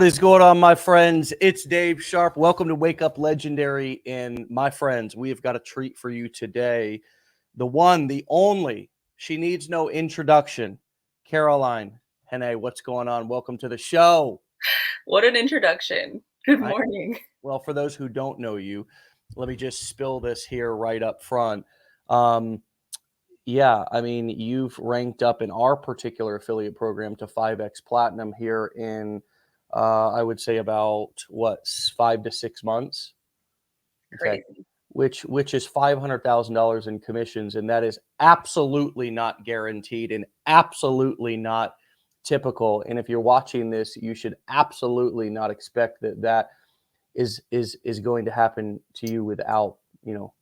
What is going on, my friends? It's Dave Sharpe. Welcome to Wake Up Legendary. And my friends, we have got a treat for you today. The one, the only, she needs no introduction. Caroline Hannay, what's going on? Welcome to the show. What an introduction. Good morning. Well, for those who don't know you, let me just spill this here right up front. Yeah, I mean, you've ranked up in our particular affiliate program to 5X Platinum here in, I would say about what, 5 to 6 months? Okay. Crazy. Which is $500,000 in commissions, and that is absolutely not guaranteed and absolutely not typical. And if you're watching this, you should absolutely not expect that is going to happen to you without,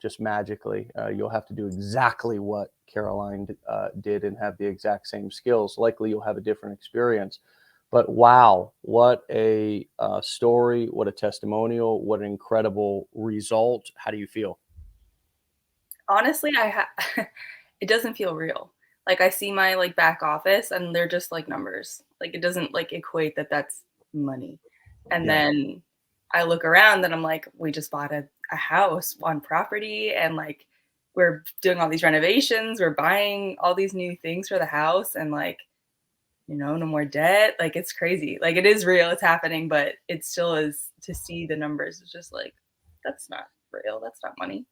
just magically. You'll have to do exactly what Caroline did and have the exact same skills. Likely you'll have a different experience. But wow, what a story, what a testimonial, what an incredible result. How do you feel? Honestly, it doesn't feel real. Like I see my back office and they're just like numbers. Like it doesn't equate that that's money. And Yeah. then I look around and I'm like, we just bought a house on property and we're doing all these renovations, we're buying all these new things for the house and no more debt. It's crazy. It is real, it's happening, but it still is. To see the numbers, it's just that's not real. That's not money.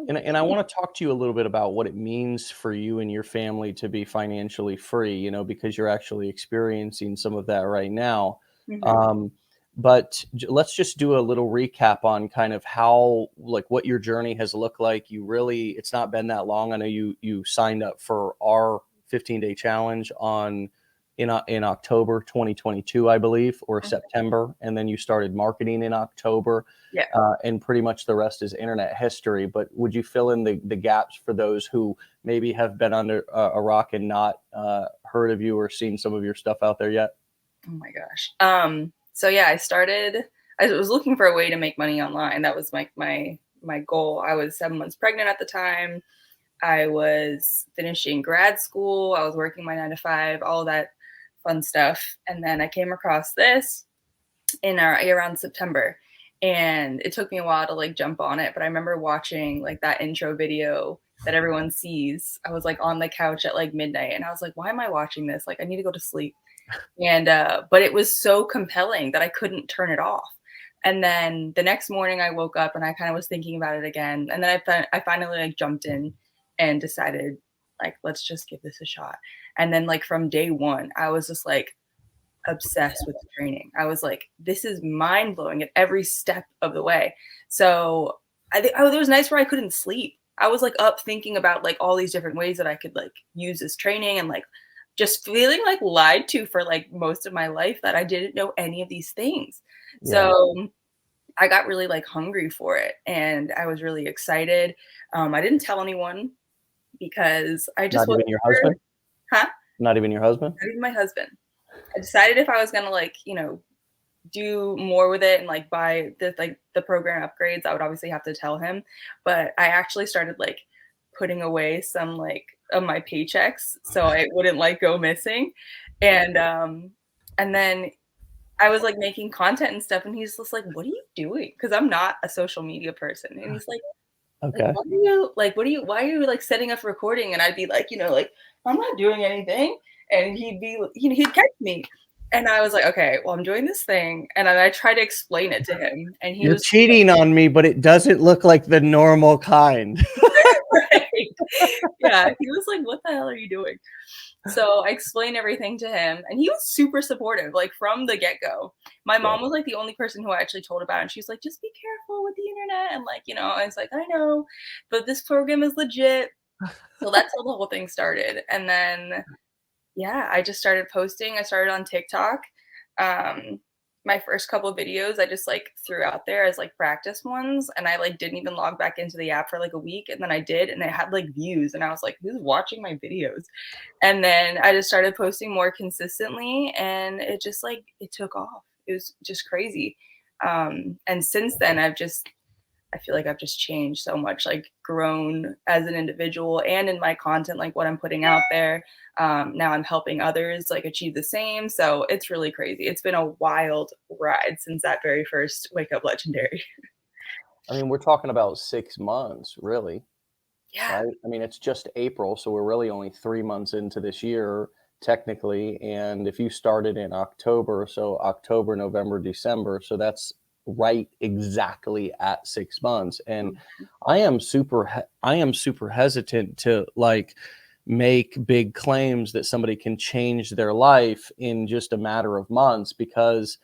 And I want to talk to you a little bit about what it means for you and your family to be financially free, because you're actually experiencing some of that right now. Mhm. But let's just do a little recap on kind of how, what your journey has looked like. It's not been that long. I know you signed up for our 15-day challenge in October 2022, I believe, or Mhm. September. And then you started marketing in October. Yeah. And pretty much the rest is internet history. But would you fill in the gaps for those who maybe have been under a rock and not heard of you or seen some of your stuff out there yet? Oh my gosh. So yeah, I was looking for a way to make money online. That was my goal. I was 7 months pregnant at the time. I was finishing grad school. I was working my 9 to 5, all of that fun stuff. And then I came across this in around September. And it took me a while to jump on it. But I remember watching that intro video that everyone sees. I was on the couch at midnight and I was like, why am I watching this? I need to go to sleep. And but it was so compelling that I couldn't turn it off. And then the next morning I woke up and I kind of was thinking about it again. And then I finally jumped in and decided let's just give this a shot. And then from day one, I was just obsessed with the training. I was like, this is mind blowing at every step of the way. So there was nights where I couldn't sleep. I was up thinking about all these different ways that I could use this training and just feeling lied to for most of my life that I didn't know any of these things. Yeah. So I got really hungry for it and I was really excited. I didn't tell anyone because I just Not even wasn't your sure. husband? Huh? Not even your husband? Not even my husband. I decided if I was gonna do more with it and buy the program upgrades, I would obviously have to tell him. But I actually started putting away some of my paychecks so it wouldn't go missing. And then I was making content and stuff and he's just like, what are you doing? Because I'm not a social media person. And he's like, Okay. why are you setting up recording? And I'd be I'm not doing anything. And he'd be, he'd catch me. And I was like, okay, well, I'm doing this thing. And then I tried to explain it to him. And he You're was cheating on me, but it doesn't look like the normal kind. right. Yeah. He was like, what the hell are you doing? So I explained everything to him and he was super supportive, from the get-go. My mom was the only person who I actually told about it. And she's like, just be careful with the internet. And I was like, I know, but this program is legit. So that's how the whole thing started. And then, yeah, I just started posting. I started on TikTok. My first couple of videos, I just threw out there as practice ones. And I didn't even log back into the app for a week. And then I did, and it had views. And I was like, who's watching my videos? And then I just started posting more consistently. And it just it took off. It was just crazy. And since then, I feel like I've just changed so much, like grown as an individual and in my content, like what I'm putting out there. Now I'm helping others like achieve the same. So it's really crazy. It's been a wild ride since that very first Wake Up Legendary. I mean, we're talking about 6 months, really, Yeah. right? I mean, it's just April, so we're really only 3 months into this year technically, and if you started in October, so October, November, December, so that's right exactly at 6 months, and I am super hesitant to, like, make big claims that somebody can change their life in just a matter of months because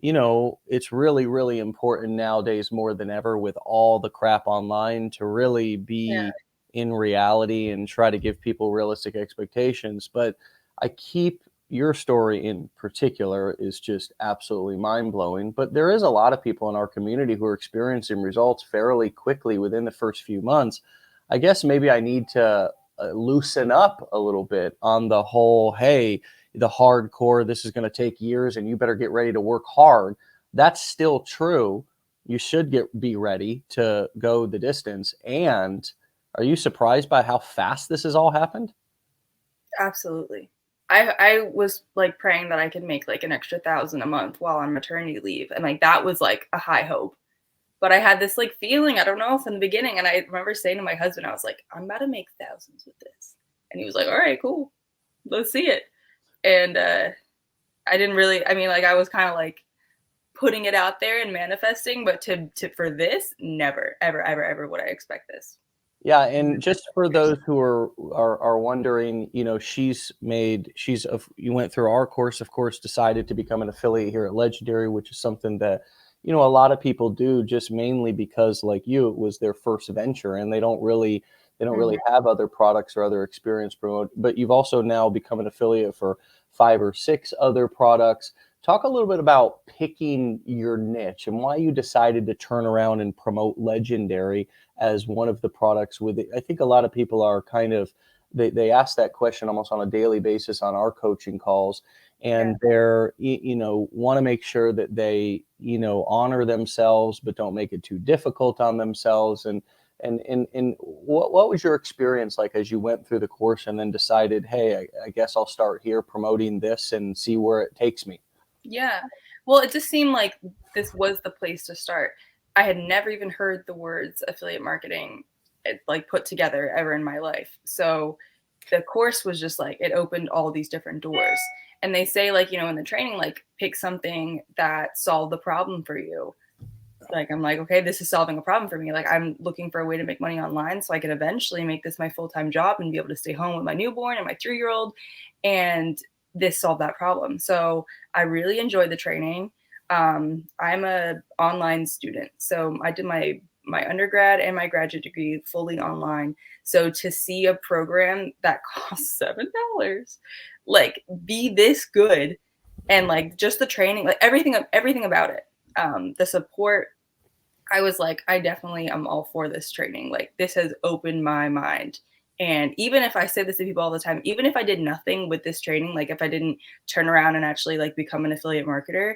it's really, really important nowadays more than ever with all the crap online to really Yeah. be in reality and try to give people realistic expectations. But I keep your story in particular is just absolutely mind blowing. But there is a lot of people in our community who are experiencing results fairly quickly within the first few months. I guess maybe I need to loosen up a little bit on the whole, hey, the hardcore, this is going to take years and you better get ready to work hard. That's still true. You should be ready to go the distance. And are you surprised by how fast this has all happened? Absolutely. I was like praying that I could make like an extra 1,000 a month while on maternity leave. And like that was like a high hope. But I had this like feeling, I don't know if in the beginning, and I remember saying to my husband, I was like, I'm about to make thousands with this. And he was like, all right, cool. Let's see it. And I didn't really, I mean, like I was kind of like putting it out there and manifesting, but to for this, never, ever, ever, ever would I expect this. Yeah, and just for those who are wondering, you went through our course, of course, decided to become an affiliate here at Legendary, which is something that a lot of people do just mainly because, like you, it was their first venture, and they don't really Mhm. have other products or other experience promote. But you've also now become an affiliate for 5 or 6 other products. Talk a little bit about picking your niche and why you decided to turn around and promote Legendary as one of the products with it. I think a lot of people are kind of they ask that question almost on a daily basis on our coaching calls, Yeah. and they're want to make sure that they honor themselves but don't make it too difficult on themselves. And what was your experience like as you went through the course and then decided, hey, I guess I'll start here promoting this and see where it takes me? Yeah. Well, it just seemed like this was the place to start. I had never even heard the words affiliate marketing like put together ever in my life. So the course was just like it opened all these different doors. And they say like, in the training like pick something that solved the problem for you. Like I'm like, okay, this is solving a problem for me. Like I'm looking for a way to make money online so I can eventually make this my full-time job and be able to stay home with my newborn and my 3-year-old. And this solved that problem. So I really enjoyed the training. I'm a online student. So I did my undergrad and my graduate degree fully online. So to see a program that costs $7, like be this good and like just the training, like everything about it. The support, I was like, I definitely am all for this training. Like, this has opened my mind. And even if I say this to people all the time, even if I did nothing with this training, like if I didn't turn around and actually like become an affiliate marketer,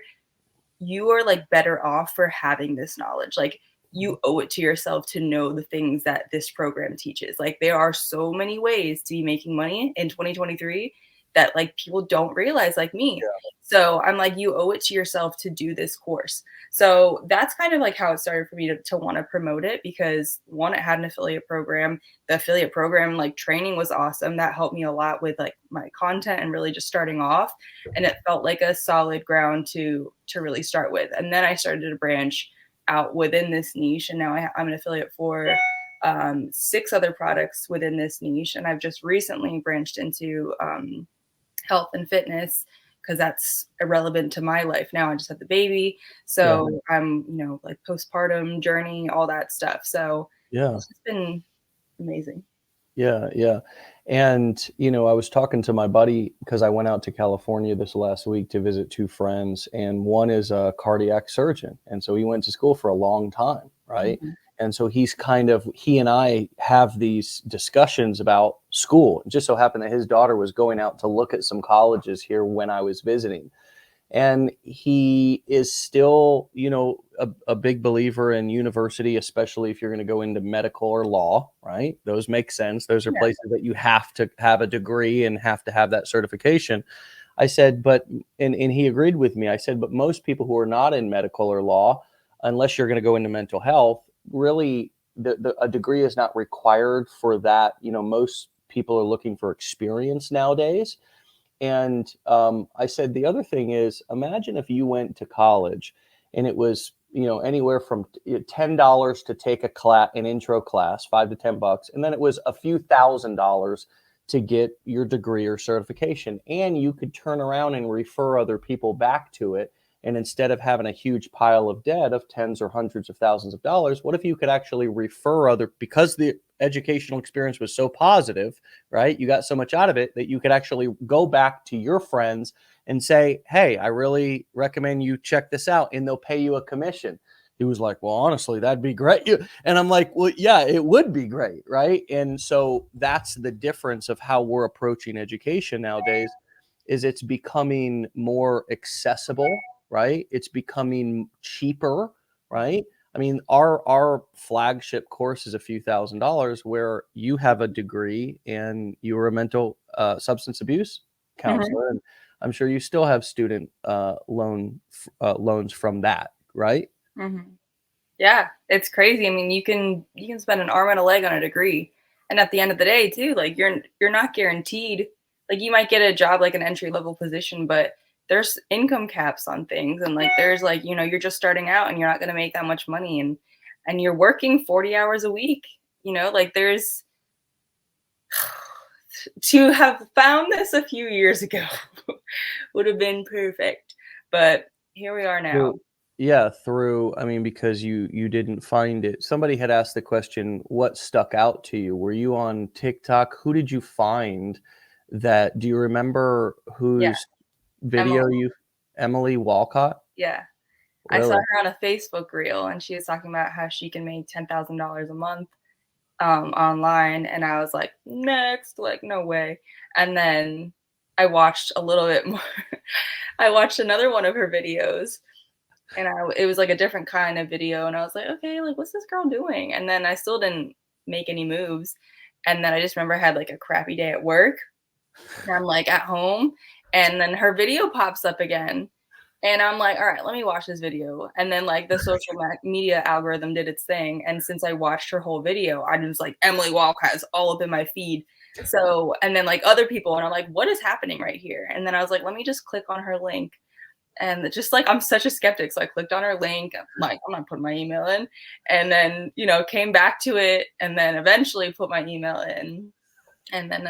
you are like better off for having this knowledge. Like, you owe it to yourself to know the things that this program teaches. Like, there are so many ways to be making money in 2023 that like people don't realize, like me. So I'm like, you owe it to yourself to do this course. So that's kind of like how it started for me to want to promote it because one, it had an affiliate program. The affiliate program, like training was awesome. That helped me a lot with like my content and really just starting off. And it felt like a solid ground to really start with. And then I started to branch out within this niche. And now I'm an affiliate for 6 other products within this niche. And I've just recently branched into health and fitness because that's irrelevant to my life now. I just had the baby. Yeah, So I'm, like postpartum journey, all that stuff. So yeah. it's just been amazing. Yeah, yeah. And, I was talking to my buddy because I went out to California this last week to visit 2 friends, and one is a cardiac surgeon. And so he went to school for a long time, right? Mhm. And so he and I have these discussions about school. It just so happened that his daughter was going out to look at some colleges here when I was visiting. And he is still, a big believer in university, especially if you're going to go into medical or law, right? Those make sense. Those are Yeah. places that you have to have a degree and have to have that certification. I said, but, and he agreed with me. I said, but most people who are not in medical or law, unless you're going to go into mental health, really, a degree is not required for that. Most people are looking for experience nowadays. And I said, the other thing is, imagine if you went to college and it was, anywhere from $10 to take a class, an intro class, $5 to $10, and then it was a few $1,000s to get your degree or certification, and you could turn around and refer other people back to it. And instead of having a huge pile of debt of tens or hundreds of thousands of dollars, what if you could actually refer other, because the educational experience was so positive, right? You got so much out of it that you could actually go back to your friends and say, hey, I really recommend you check this out, and they'll pay you a commission. He was like, well, honestly, that'd be great. And I'm like, well, yeah, it would be great, right? And so that's the difference of how we're approaching education nowadays, is it's becoming more accessible, right? It's becoming cheaper, right? I mean, our flagship course is a few $1,000s, where you have a degree and you're a mental substance abuse Mhm. counselor, and I'm sure you still have student loans from that, right? Mhm. Yeah, it's crazy. I mean, you can spend an arm and a leg on a degree, and at the end of the day, too, like you're not guaranteed. Like you might get a job like an entry level position, but there's income caps on things, and like there's like you're just starting out and you're not going to make that much money, and you're working 40 hours a week. Like there's to have found this a few years ago would have been perfect, but here we are now. Through, yeah, through, I mean, because you didn't find it. Somebody had asked the question, what stuck out to you? Were you on TikTok? Who did you find that? Do you remember Yeah, whose video Emily. you, Emily Walcott? Yeah. I saw Really? her on a Facebook reel, and she was talking about how she can make $10,000 a month online, and I was like, next, like no way. And then I watched a little bit more. I watched another one of her videos, and it was like a different kind of video, and I was like, okay, like what's this girl doing? And then I still didn't make any moves, and then I just remember I had like a crappy day at work, and I'm like at home, and then her video pops up again. And I'm like, all right, let me watch this video. And then like the social media algorithm did its thing. And since I watched her whole video, I was like, Emily Walcott is all up in my feed. So, and then like other people, and I'm like, what is happening right here? And then I was like, let me just click on her link. And just like, I'm such a skeptic. So I clicked on her link. I'm like, I'm not putting my email in. And then, came back to it, and then eventually put my email in. And then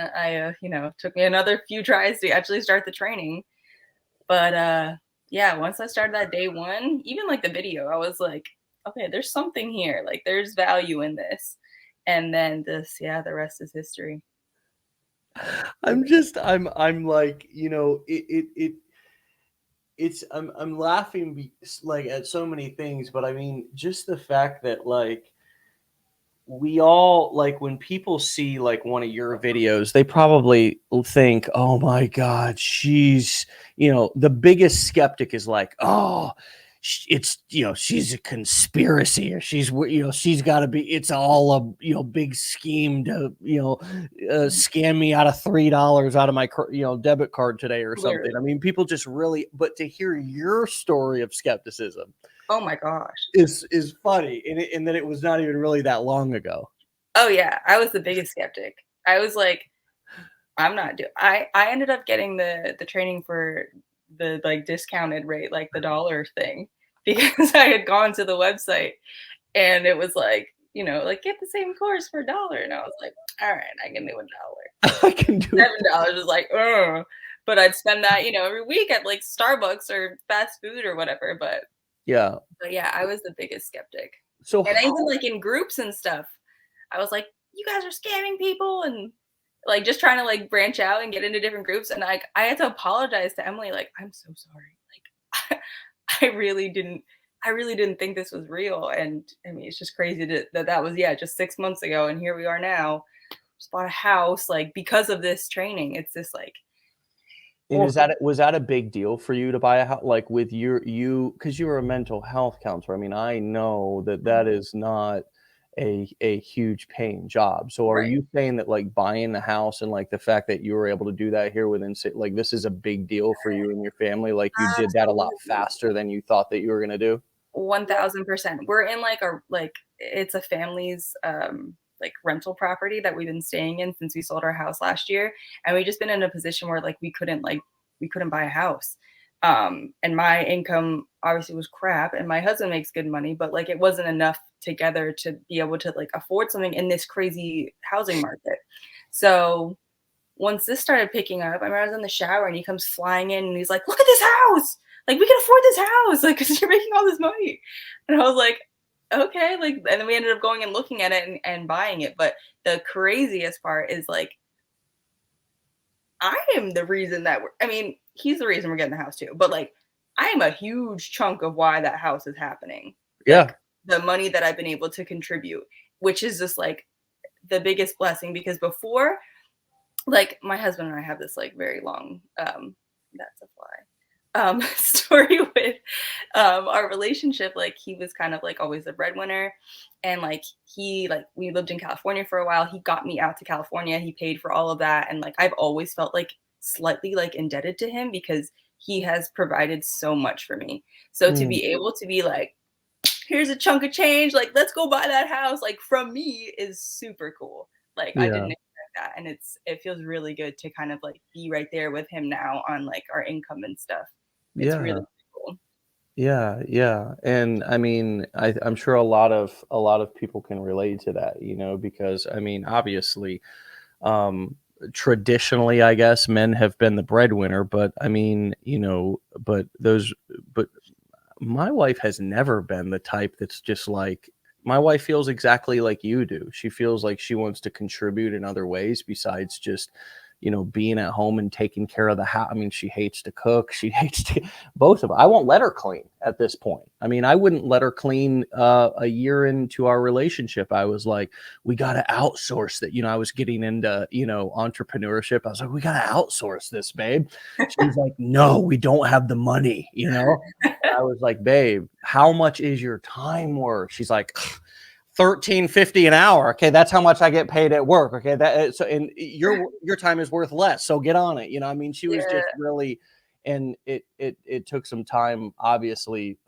took me another few tries to actually start the training. But yeah, once I started that day one, even like the video, I was like, okay, there's something here. Like there's value in this. And then yeah, the rest is history. I'm like, it's, I'm laughing like at so many things, but I mean, just the fact that, like, we all, like, when people see like one of your videos, they probably think, oh my god, she's, the biggest skeptic is like, oh, it's, she's a conspiracy, or she's got to be, it's all a, big scheme to, scam me out of $3 out of my debit card today or something. Literally. I mean, people just really, but to hear your story of skepticism Oh my gosh. is funny, and that it was not even really that long ago. Oh yeah, I was the biggest skeptic. I was like, I'm not doing. I ended up getting the training for the like discounted rate, like the dollar thing, because I had gone to the website and it was like, like get the same course for $1. And I was like, all right, I can do $1. I can do it. $7 was like, ugh. But I'd spend that, every week at like Starbucks or fast food or whatever. Yeah. But yeah, I was the biggest skeptic. So And I how, even like in groups and stuff, I was like, you guys are scamming people, and like just trying to like branch out and get into different groups. And like I had to apologize to Emily, like, I'm so sorry. Like I really didn't think this was real. And I mean, it's just crazy that was, yeah, just 6 months ago. And here we are now. Just bought a house, like because of this training. It's just like And is that was that a big deal for you to buy a house? Like with because you were a mental health counselor. I mean, I know that that is not a huge paying job. So are Right. you saying that like buying the house and like the fact that you were able to do that here like this is a big deal for you and your family? Like you did that a lot Absolutely. faster than you thought that you were gonna do? 1000%. We're in like it's a family's like rental property that we've been staying in since we sold our house last year. And we just been in a position where we couldn't buy a house. And my income obviously was crap and my husband makes good money, but like it wasn't enough together to be able to like afford something in this crazy housing market. So once this started picking up, I remember I was in the shower and he comes flying in and he's like, "Look at this house! Like we can afford this house, like because you're making all this money." And I was like, "Okay." Like, and then we ended up going and looking at it and buying it. But the craziest part is like, I am the reason that I mean, he's the reason we're getting the house too. But like, I am a huge chunk of why that house is happening. Yeah. Like the money that I've been able to contribute, which is just like the biggest blessing because before like my husband and I have this like very long that's a fly story with our relationship. Like he was kind of like always the breadwinner and like he like we lived in California for a while. He got me out to California. He paid for all of that and like I've always felt like slightly like indebted to him because he has provided so much for me. So to Mm, be able to be like here's a chunk of change, like let's go buy that house like from me is super cool. Like I yeah. didn't that and it feels really good to kind of like be right there with him now on like our income and stuff. It's really Yeah. cool. Yeah, yeah. And I mean, I'm sure a lot of people can relate to that, you know, because I mean, obviously, um, traditionally, I guess men have been the breadwinner, but I mean, you know, but my wife has never been the type that's just like my wife feels exactly like you do. She feels like she wants to contribute in other ways besides just, you know, being at home and taking care of the house. I mean, she hates to cook. She hates to both of us. I won't let her clean at this point. I mean, I wouldn't let her clean a year into our relationship. I was like, we got to outsource that. You know, I was getting into, you know, entrepreneurship. I was like, we got to outsource this, babe. She's like, no, we don't have the money, you know? I was like, babe, how much is your time worth? She's like, 13.50 an hour. Okay, that's how much I get paid at work. Okay, that so and your time is worth less. So get on it. You know, I mean, she was Yeah, just really, and it took some time, obviously,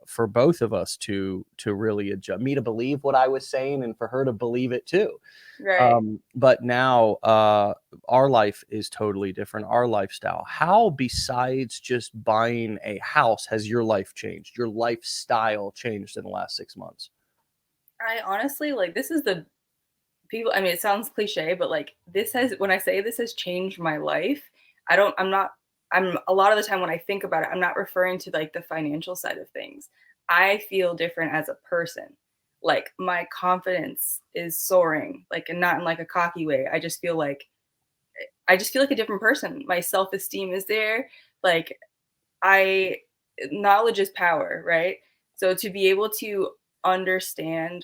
for both of us to really adjust, me to believe what I was saying, and for her to believe it too. right. But now our life is totally different. Our lifestyle. How, besides just buying a house, has your life changed? Your lifestyle changed in the last 6 months? I honestly like this is the people I mean it sounds cliche, but like this has when I say this has changed my life, I'm not I'm a lot of the time when I think about it, I'm not referring to like the financial side of things. I feel different as a person. Like my confidence is soaring, like and not in like a cocky way. I just feel like a different person. My self-esteem is there. Like I knowledge is power, right? So to be able to understand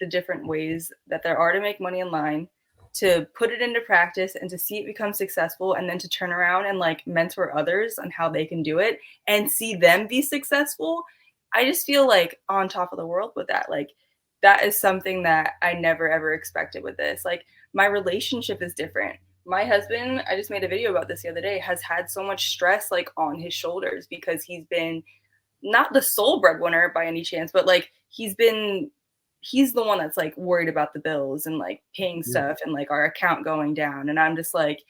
the different ways that there are to make money online, to put it into practice and to see it become successful and then to turn around and like mentor others on how they can do it and see them be successful. I just feel like on top of the world with that. Like that is something that I never ever expected with this. Like my relationship is different. My husband, I just made a video about this the other day, has had so much stress like on his shoulders because he's been not the sole breadwinner by any chance, but like he's the one that's like worried about the bills and like paying Yeah. stuff and like our account going down. And I'm just like,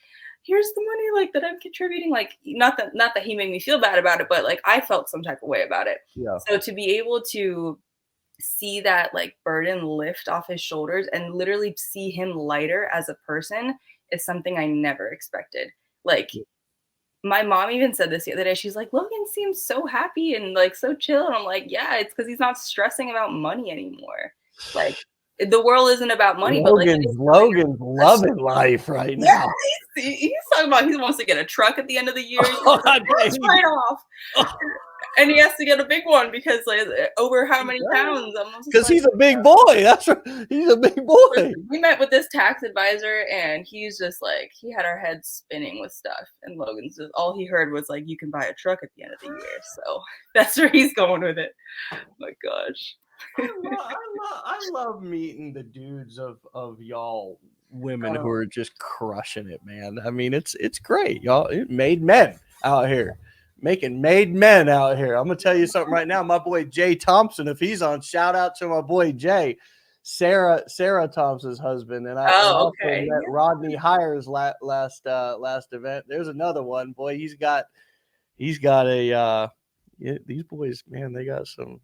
here's the money like that I'm contributing. Like not that he made me feel bad about it, but like I felt some type of way about it. Yeah. So to be able to see that like burden lift off his shoulders and literally see him lighter as a person is something I never expected. Like my mom even said this the other day. She's like, Logan seems so happy and like so chill. And I'm like, yeah, it's because he's not stressing about money anymore. Like the world isn't about money, but like it is for Logan's a loving life right yeah, now. he's talking about he wants to get a truck at the end of the year. He's Oh, like, "Let's write off." And he has to get a big one because like over how many pounds? I'm just Because like, he's a big boy. That's right. He's a big boy. listen, we met with this tax advisor and he's just like, he had our heads spinning with stuff. And Logan's just, all he heard was like, you can buy a truck at the end of the year. So that's where he's going with it. My gosh. I love meeting the dudes of y'all women who are just crushing it, man. I mean, it's great, y'all. It made men out here, making made men out here. I'm gonna tell you something right now. My boy Jay Thompson, if he's on, shout out to my boy Jay, Sarah Thompson's husband, and I also Okay. met Rodney Hires last event. There's another one, boy. He's got a yeah, these boys, man, they got some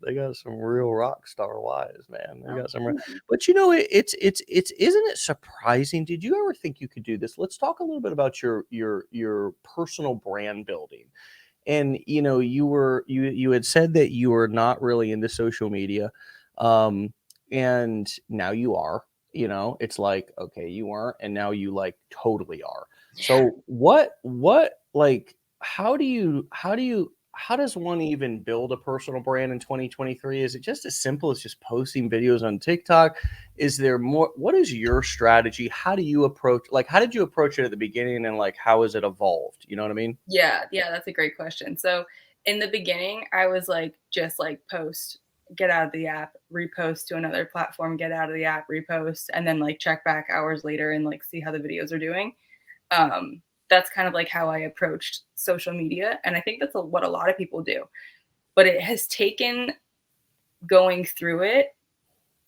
real rock star wives, man. They got some real, but it's isn't it surprising? Did you ever think you could do this? Let's talk a little bit about your personal brand building. And you had said that you were not really into social media, and now you are. It's like, okay, you weren't, and now you like totally are. So what like how does one even build a personal brand in 2023? Is it just as simple as just posting videos on TikTok? Is there more? What is your strategy? How do you approach, how did you approach it at the beginning, and like how has it evolved? You know what I mean? Yeah, that's a great question. So in the beginning, I was like, just like post, get out of the app, repost to another platform, get out of the app, repost, and then like check back hours later and like see how the videos are doing. That's kind of like how I approached social media. And I think that's what a lot of people do. But it has taken going through it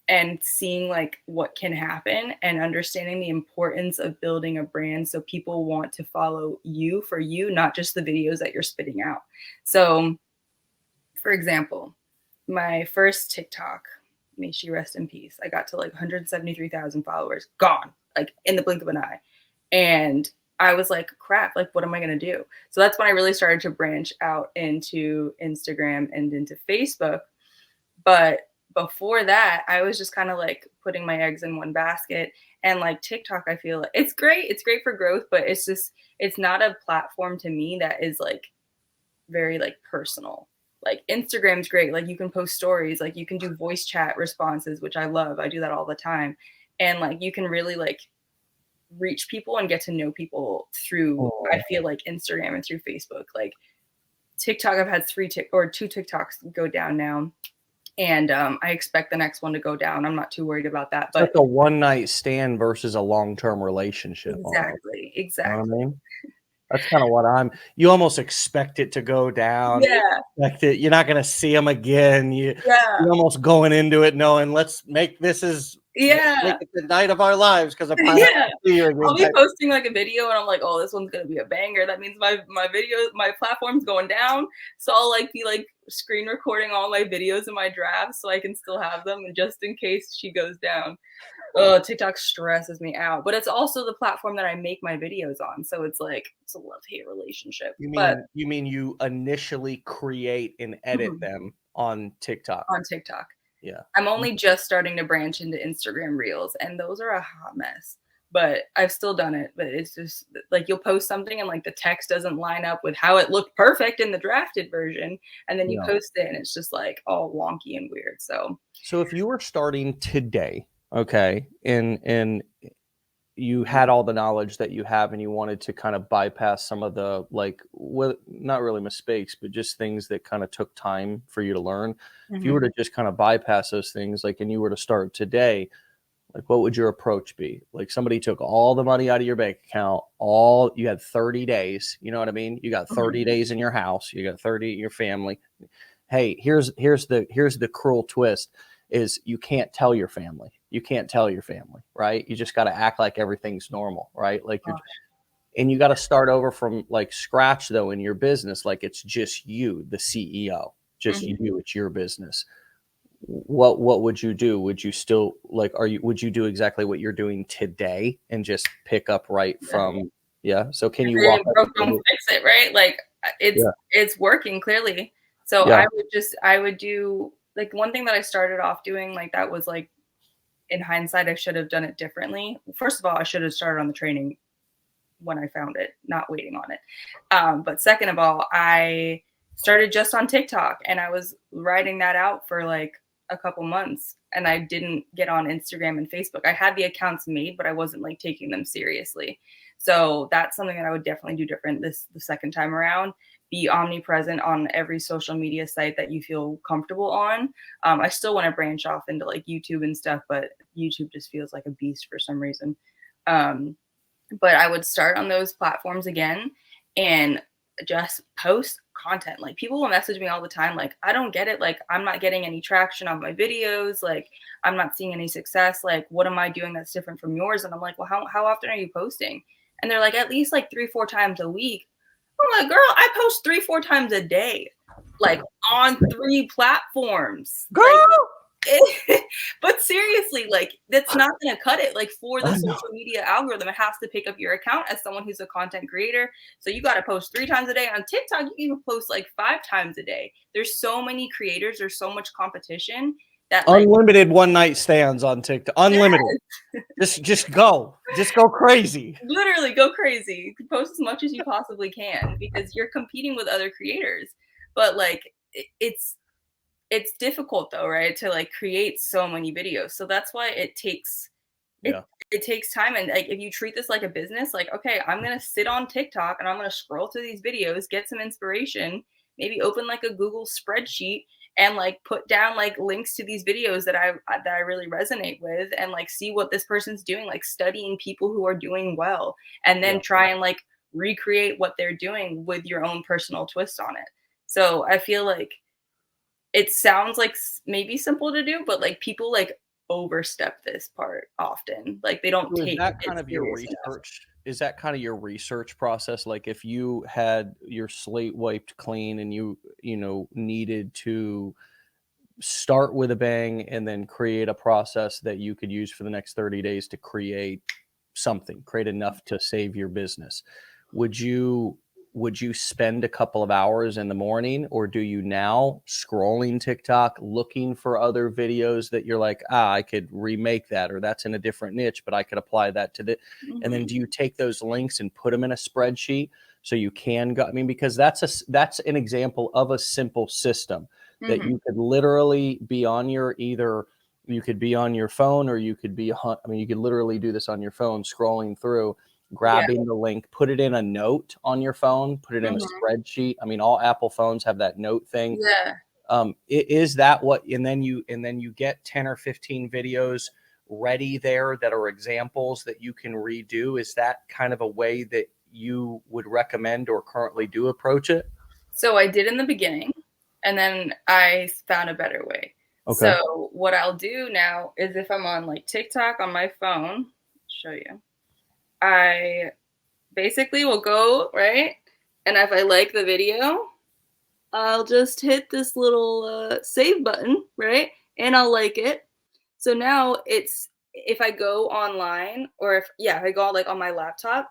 and seeing like what can happen and understanding the importance of building a brand so people want to follow you for you, not just the videos that you're spitting out. So, for example, my first TikTok, may she rest in peace, I got to like 173,000 followers, gone, like in the blink of an eye. And I was like, crap, like, what am I going to do? So that's when I really started to branch out into Instagram and into Facebook. But before that, I was just kind of like putting my eggs in one basket. And like TikTok, I feel like it's great. It's great for growth, but it's not a platform to me that is like very like personal. Like Instagram's great. Like you can post stories, like you can do voice chat responses, which I love. I do that all the time. And like you can really like reach people and get to know people through, I feel like, Instagram and through Facebook. Like TikTok, I've had two TikToks go down now. And I expect the next one to go down. I'm not too worried about that. But it's like a one night stand versus a long-term relationship. Exactly. You know what I mean? That's kind of what you almost expect it to go down. Yeah. Like you're not going to see them again. You're almost going into it knowing, let's make this make it the night of our lives, because I'm see you again. I'll be posting like a video and I'm like, oh, this one's gonna be a banger. That means my platform's going down. So I'll like be like screen recording all my videos and my drafts so I can still have them, and just in case she goes down. TikTok stresses me out, but it's also the platform that I make my videos on. So it's like, it's a love-hate relationship. You mean you initially create and edit them on TikTok? On TikTok. Yeah. I'm only just starting to branch into Instagram Reels, and those are a hot mess. But I've still done it. But it's just like you'll post something and like the text doesn't line up with how it looked perfect in the drafted version, and then you post it and it's just like all wonky and weird. So if you were starting today, okay, and you had all the knowledge that you have and you wanted to kind of bypass some of the not really mistakes, but just things that kind of took time for you to learn. If you were to just kind of bypass those things, and you were to start today, what would your approach be? Like somebody took all the money out of your bank account, you had 30 days, you know what I mean? You got 30 days in your house, you got 30 in your family. Hey, here's the cruel twist is you can't tell your family. You can't tell your family, right? You just got to act like everything's normal, right? And you got to start over from scratch though in your business. Like it's just you, the CEO, just you, it's your business. What would you do? Would you still would you do exactly what you're doing today and just pick up right from, So can you walk up? Don't fix it, right? Like it's working clearly. So I would do like one thing that I started off doing that was like, in hindsight, I should have done it differently. First of all, I should have started on the training when I found it, not waiting on it. But second of all, I started just on TikTok, and I was writing that out for like a couple months, and I didn't get on Instagram and Facebook. I had the accounts made, but I wasn't like taking them seriously. So that's something that I would definitely do different the second time around. Be omnipresent on every social media site that you feel comfortable on. I still want to branch off into like YouTube and stuff, but YouTube just feels like a beast for some reason. But I would start on those platforms again and just post content. Like people will message me all the time, like, I don't get it. Like, I'm not getting any traction on my videos. Like, I'm not seeing any success. Like, what am I doing that's different from yours? And I'm like, well, how often are you posting? And they're like, at least like 3-4 times a week. I'm like, girl, I post 3-4 times a day, like on 3 platforms. Girl. Like, but seriously, like that's not going to cut it. Like for the social media algorithm, it has to pick up your account as someone who's a content creator. So you got to post 3 times a day. On TikTok, you can even post like 5 times a day. There's so many creators. There's so much competition that like, unlimited one night stands on TikTok. Unlimited. Yes. Just go crazy. Literally go crazy. Post as much as you possibly can because you're competing with other creators. But like it's difficult though, right? To like create so many videos. So that's why it takes time. And like if you treat this like a business, like, okay, I'm gonna sit on TikTok and I'm gonna scroll through these videos, get some inspiration, maybe open like a Google spreadsheet and like put down like links to these videos that I really resonate with and like see what this person's doing, like studying people who are doing well and then try and like recreate what they're doing with your own personal twist on it. So I feel like it sounds like maybe simple to do, but like people like overstep this part often. Like they don't take that kind of your research. Is that kind of your research process? Like if you had your slate wiped clean and you needed to start with a bang and then create a process that you could use for the next 30 days to create enough to save your business, would you spend a couple of hours in the morning, or do you now scrolling TikTok looking for other videos that you're like, I could remake that, or that's in a different niche, but I could apply that to the, and then do you take those links and put them in a spreadsheet so you can go, I mean, because that's an example of a simple system that you could literally be on your, either you could be on your phone or you could be, I mean, you could literally do this on your phone, scrolling through, grabbing the link, put it in a note on your phone, put it in a spreadsheet. I mean, all Apple phones have that note thing. Is that what, and then you get 10 or 15 videos ready there that are examples that you can redo. Is that kind of a way that you would recommend or currently do approach it? So I did in the beginning, and then I found a better way. Okay. So what I'll do now is if I'm on like TikTok on my phone, show you, I basically will go, right? And if I like the video, I'll just hit this little save button, right? And I'll like it. So now it's, if I go online or if I go like on my laptop,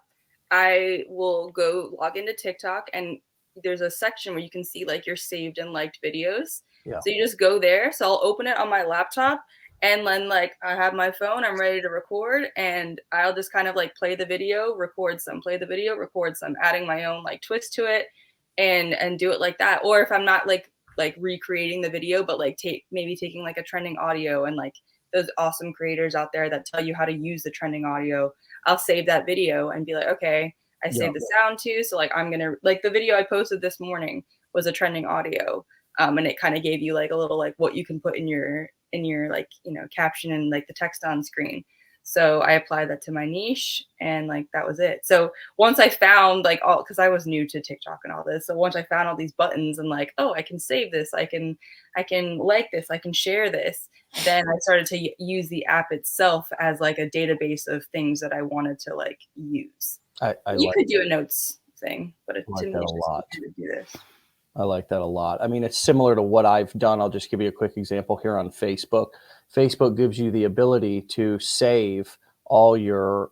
I will go log into TikTok and there's a section where you can see like your saved and liked videos. So you just go there. So I'll open it on my laptop and then like I have my phone, I'm ready to record and I'll just kind of like play the video, record some, play the video, record some, adding my own like twist to it and do it like that. Or if I'm not like recreating the video, but like maybe taking like a trending audio and like those awesome creators out there that tell you how to use the trending audio, I'll save that video and be like, okay, I saved the sound too. So like I'm gonna, like the video I posted this morning was a trending audio. And it kind of gave you like a little like what you can put in your like, caption and like the text on screen. So I applied that to my niche and like that was it. So once I found like all, because I was new to TikTok and all this. So once I found all these buttons and like, oh, I can save this, I can like this, I can share this. Then I started to use the app itself as like a database of things that I wanted to like use. You could do a notes thing, but to me, it's just easier to do this. I like that a lot. I mean, it's similar to what I've done. I'll just give you a quick example here on Facebook. Facebook gives you the ability to save all your,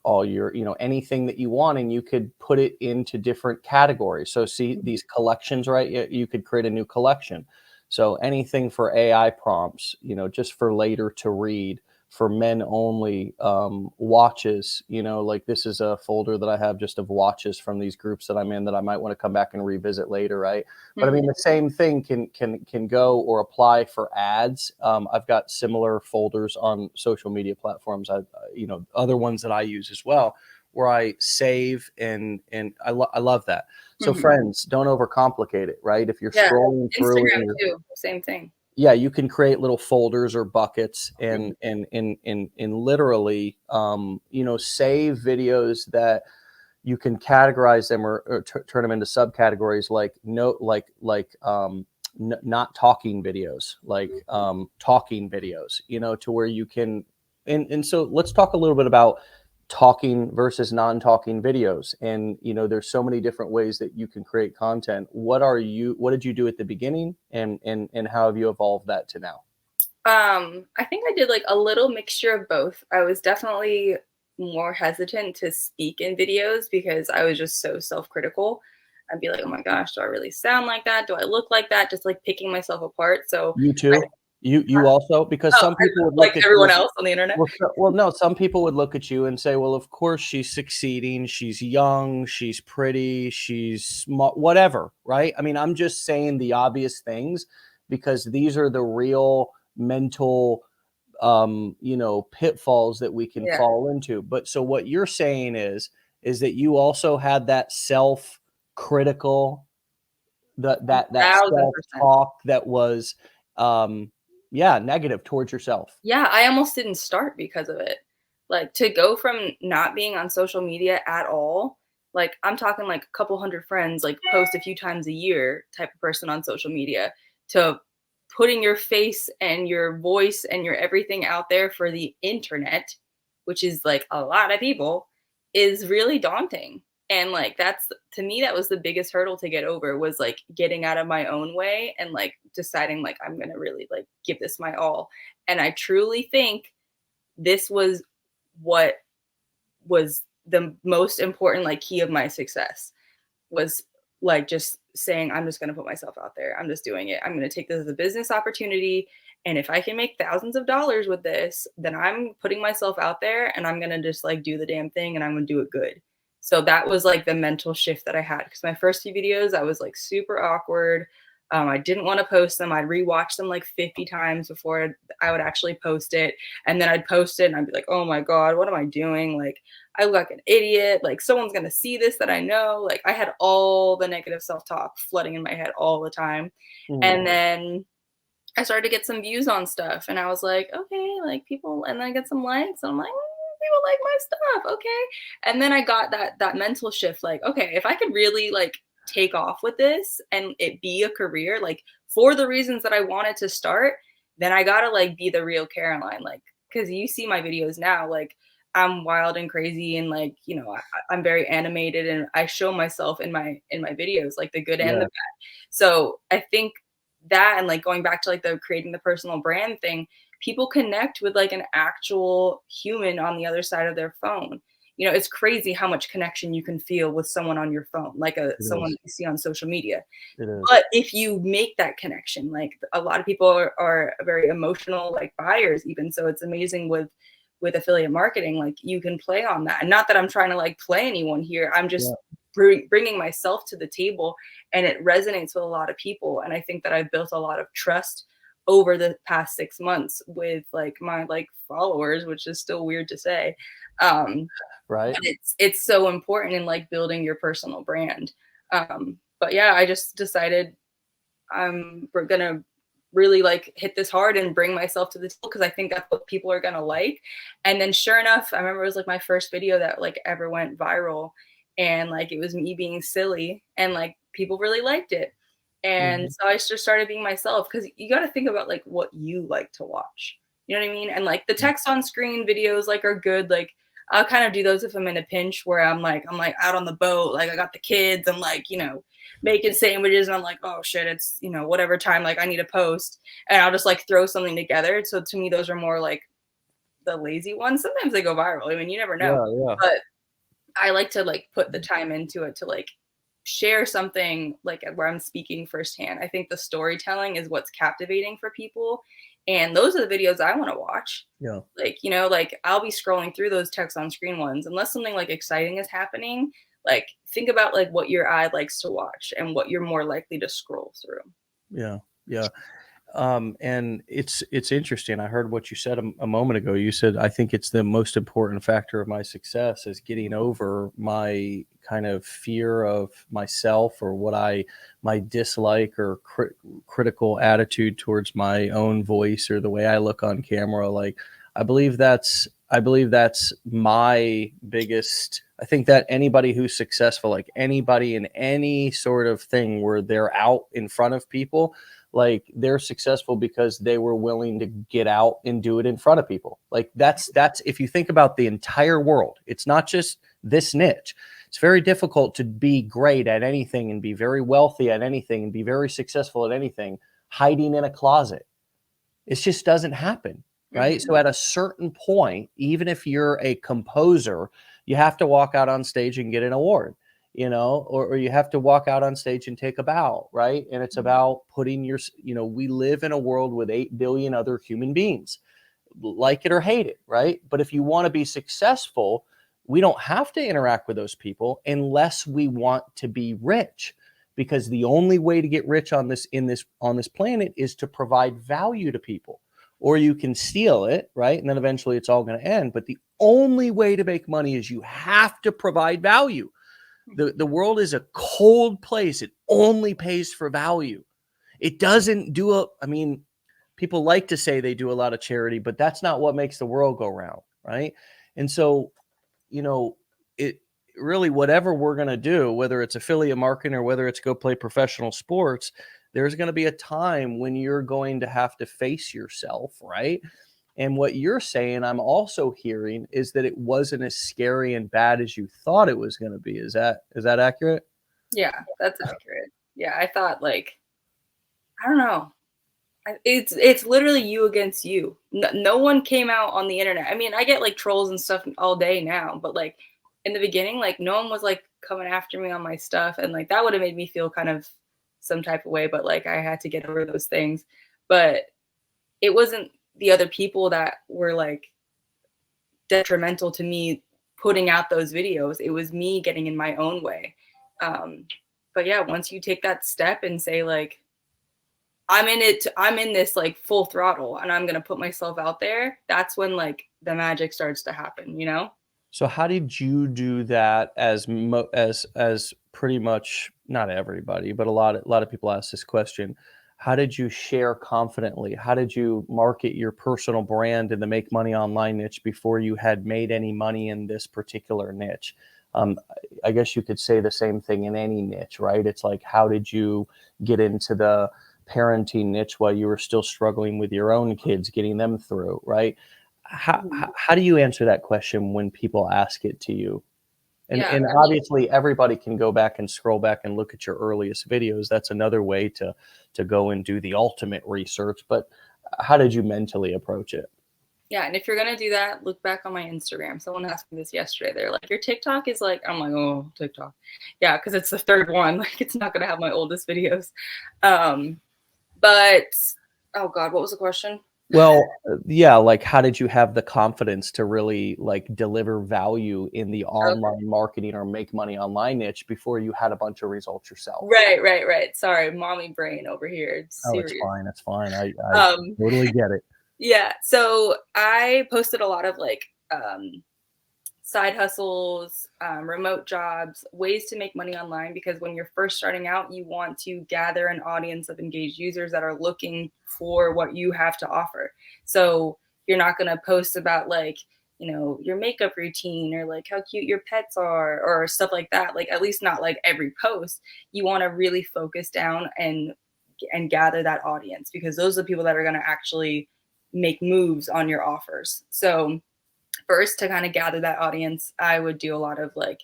anything that you want, and you could put it into different categories. So see these collections, right? You could create a new collection. So anything for AI prompts, just for later to read, for men only watches. You know, like this is a folder that I have just of watches from these groups that I'm in that I might want to come back and revisit later, right? But I mean, the same thing can go or apply for ads. I've got similar folders on social media platforms. You know, other ones that I use as well, where I save and I love that. So friends, don't overcomplicate it, right? If you're Yeah, scrolling through Instagram and too, same thing. yeah, you can create little folders or buckets and literally you know, save videos that you can categorize them or turn them into subcategories like not talking videos, like talking videos, you know, to where you can and so let's talk a little bit about talking versus non-talking videos. And you know, there's so many different ways that you can create content. What did you do at the beginning, and how have you evolved that to now? I think I did like a little mixture of both. I was definitely more hesitant to speak in videos because I was just so self-critical. I'd be like, oh my gosh, do I really sound like that? Do I look like that? Just like picking myself apart. So You I, too. You also, because oh, some people would like look at everyone you. else on the internet. Well, no, some people would look at you and say, well, of course she's succeeding. She's young, she's pretty, she's smart, whatever, right? I mean, I'm just saying the obvious things because these are the real mental, you know, pitfalls that we can Yeah, fall into. But so what you're saying is that you also had that self-critical, that 1000%. self-talk that was, yeah, negative towards yourself. Yeah, I almost didn't start because of it. Like to go from not being on social media at all, like I'm talking like a couple hundred friends, like post a few times a year type of person on social media, to putting your face and your voice and your everything out there for the internet, which is like a lot of people, is really daunting. And like that's, to me, that was the biggest hurdle to get over, was like getting out of my own way and like deciding like I'm gonna really like give this my all. And I truly think this was what was the most important like key of my success, was like just saying, I'm just going to put myself out there. I'm just doing it. I'm going to take this as a business opportunity. And if I can make thousands of dollars with this, then I'm putting myself out there and I'm going to just like do the damn thing and I'm going to do it good. So that was like the mental shift that I had. Because my first few videos, I was like super awkward. I didn't want to post them. I'd rewatch them like 50 times before I would actually post it. And then I'd post it and I'd be like, oh my God, what am I doing? Like, I look like an idiot. Like, someone's going to see this that I know. Like, I had all the negative self talk flooding in my head all the time. Mhm. And then I started to get some views on stuff. And I was like, okay, like people, and then I get some likes. And I'm like, people like my stuff. Okay. And then I got that mental shift, like, okay, if I could really like take off with this and it be a career, like for the reasons that I wanted to start, then I gotta like be the real Caroline. Like, cause you see my videos now, like I'm wild and crazy and like, you know, I'm very animated and I show myself in my videos, like the good and the Yeah. bad. So I think that, and like going back to like the creating the personal brand thing, people connect with like an actual human on the other side of their phone. You know, it's crazy how much connection you can feel with someone on your phone, like It someone is. you see on social media. It is. But if you make that connection, like a lot of people are very emotional, like buyers even. So it's amazing with affiliate marketing, like you can play on that. And not that I'm trying to like play anyone here. I'm Yeah. just bringing myself to the table, and it resonates with a lot of people. And I think that I've built a lot of trust over the past 6 months with like my like followers, which is still weird to say. Right. But it's so important in like building your personal brand. But yeah, I just decided we're gonna really like hit this hard and bring myself to the table, because I think that's what people are gonna like. And then sure enough, I remember it was like my first video that like ever went viral, and like it was me being silly and like people really liked it. And Mhm. so I just started being myself, because you got to think about like what you like to watch. You know what I mean? And like the text on screen videos like are good. Like I'll kind of do those if I'm in a pinch where I'm like out on the boat, like I got the kids and like, you know, making sandwiches and I'm like, oh shit, it's, you know, whatever time like I need to post, and I'll just like throw something together. So to me those are more like the lazy ones. Sometimes they go viral. I mean, you never know. Yeah, yeah. But I like to like put the time into it to like share something like where I'm speaking firsthand. I think the storytelling is what's captivating for people. And those are the videos I want to watch. Yeah. Like, you know, like I'll be scrolling through those text on screen ones unless something like exciting is happening. Like think about like what your eye likes to watch and what you're more likely to scroll through. Yeah. Yeah. And it's interesting. I heard what you said a moment ago. You said, I think it's the most important factor of my success is getting over my kind of fear of myself, or my dislike or critical attitude towards my own voice or the way I look on camera. Like, I believe that's my biggest. I think that anybody who's successful, like anybody in any sort of thing where they're out in front of people, like they're successful because they were willing to get out and do it in front of people. Like that's if you think about the entire world, it's not just this niche. It's very difficult to be great at anything and be very wealthy at anything and be very successful at anything hiding in a closet. It just doesn't happen, right? Mm-hmm. So at a certain point, even if you're a composer, you have to walk out on stage and get an award, or you have to walk out on stage and take a bow, right? And it's about putting we live in a world with 8 billion other human beings, like it or hate it, right? But if you want to be successful, we don't have to interact with those people unless we want to be rich, because the only way to get rich on this planet is to provide value to people. Or you can steal it, right? And then eventually it's all going to end. But the only way to make money is you have to provide value. The world is a cold place. It only pays for value. It doesn't people like to say they do a lot of charity, but that's not what makes the world go round, right? And so, it really, whatever we're going to do, whether it's affiliate marketing or whether it's go play professional sports, there's going to be a time when you're going to have to face yourself, right? And what you're saying, I'm also hearing, is that it wasn't as scary and bad as you thought it was going to be. Is that accurate? Yeah, that's accurate. Yeah, I thought like, I don't know. It's literally you against you. No one came out on the internet. I mean, I get like trolls and stuff all day now, but like in the beginning, like no one was like coming after me on my stuff, and like that would have made me feel kind of some type of way. But like I had to get over those things. But it wasn't the other people that were like detrimental to me putting out those videos. It was me getting in my own way. But yeah, once you take that step and say like, I'm in this like full throttle and I'm going to put myself out there, that's when like the magic starts to happen, you know? So how did you do that as pretty much not everybody, but a lot of people ask this question. How did you share confidently? How did you market your personal brand in the make money online niche before you had made any money in this particular niche? Um, I guess you could say the same thing in any niche, right? It's like, how did you get into the parenting niche while you were still struggling with your own kids, getting them through, right? How do you answer that question when people ask it to you? And Yeah. and I mean, obviously everybody can go back and scroll back and look at your earliest videos. That's another way to go and do the ultimate research. But how did you mentally approach it? yeah. And if you're going to do that, look back on my Instagram. Someone asked me this yesterday. They're like, your TikTok is like, I'm like, oh, TikTok. Yeah. Cause it's the third one. Like it's not going to have my oldest videos. But oh God, what was the question? Well, yeah, like how did you have the confidence to really like deliver value in the Okay. online marketing or make money online niche before you had a bunch of results yourself? Right. Sorry. Mommy brain over here. It's Oh, it's serious. fine. It's fine. I Um, totally get it. yeah. So I posted a lot of like, side hustles, remote jobs, ways to make money online. Because when you're first starting out, you want to gather an audience of engaged users that are looking for what you have to offer. So you're not going to post about like, you know, your makeup routine or like how cute your pets are or stuff like that. Like at least not like every post. You want to really focus down and gather that audience because those are the people that are going to actually make moves on your offers. So first to kind of gather that audience, I would do a lot of like,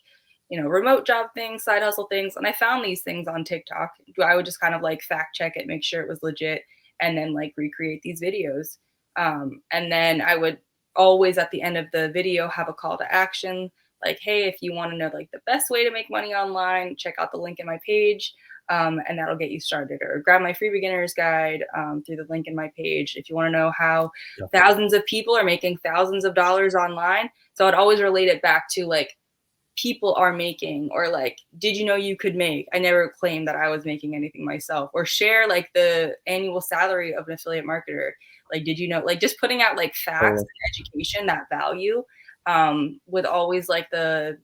you know, remote job things, side hustle things. And I found these things on TikTok. I would just kind of like fact check it, make sure it was legit, and then like recreate these videos. And then I would always at the end of the video have a call to action. like, hey, if you want to know like the best way to make money online, check out the link in my page. And that'll get you started, or grab my free beginner's guide through the link in my page if you want to know how Yeah. thousands of people are making thousands of dollars online. So I'd always relate it back to like people are making, or like, did you know you could make? I never claimed that I was making anything myself, or share like the annual salary of an affiliate marketer. Like, did you know, like just putting out like facts Totally. and education, that value, with always like the,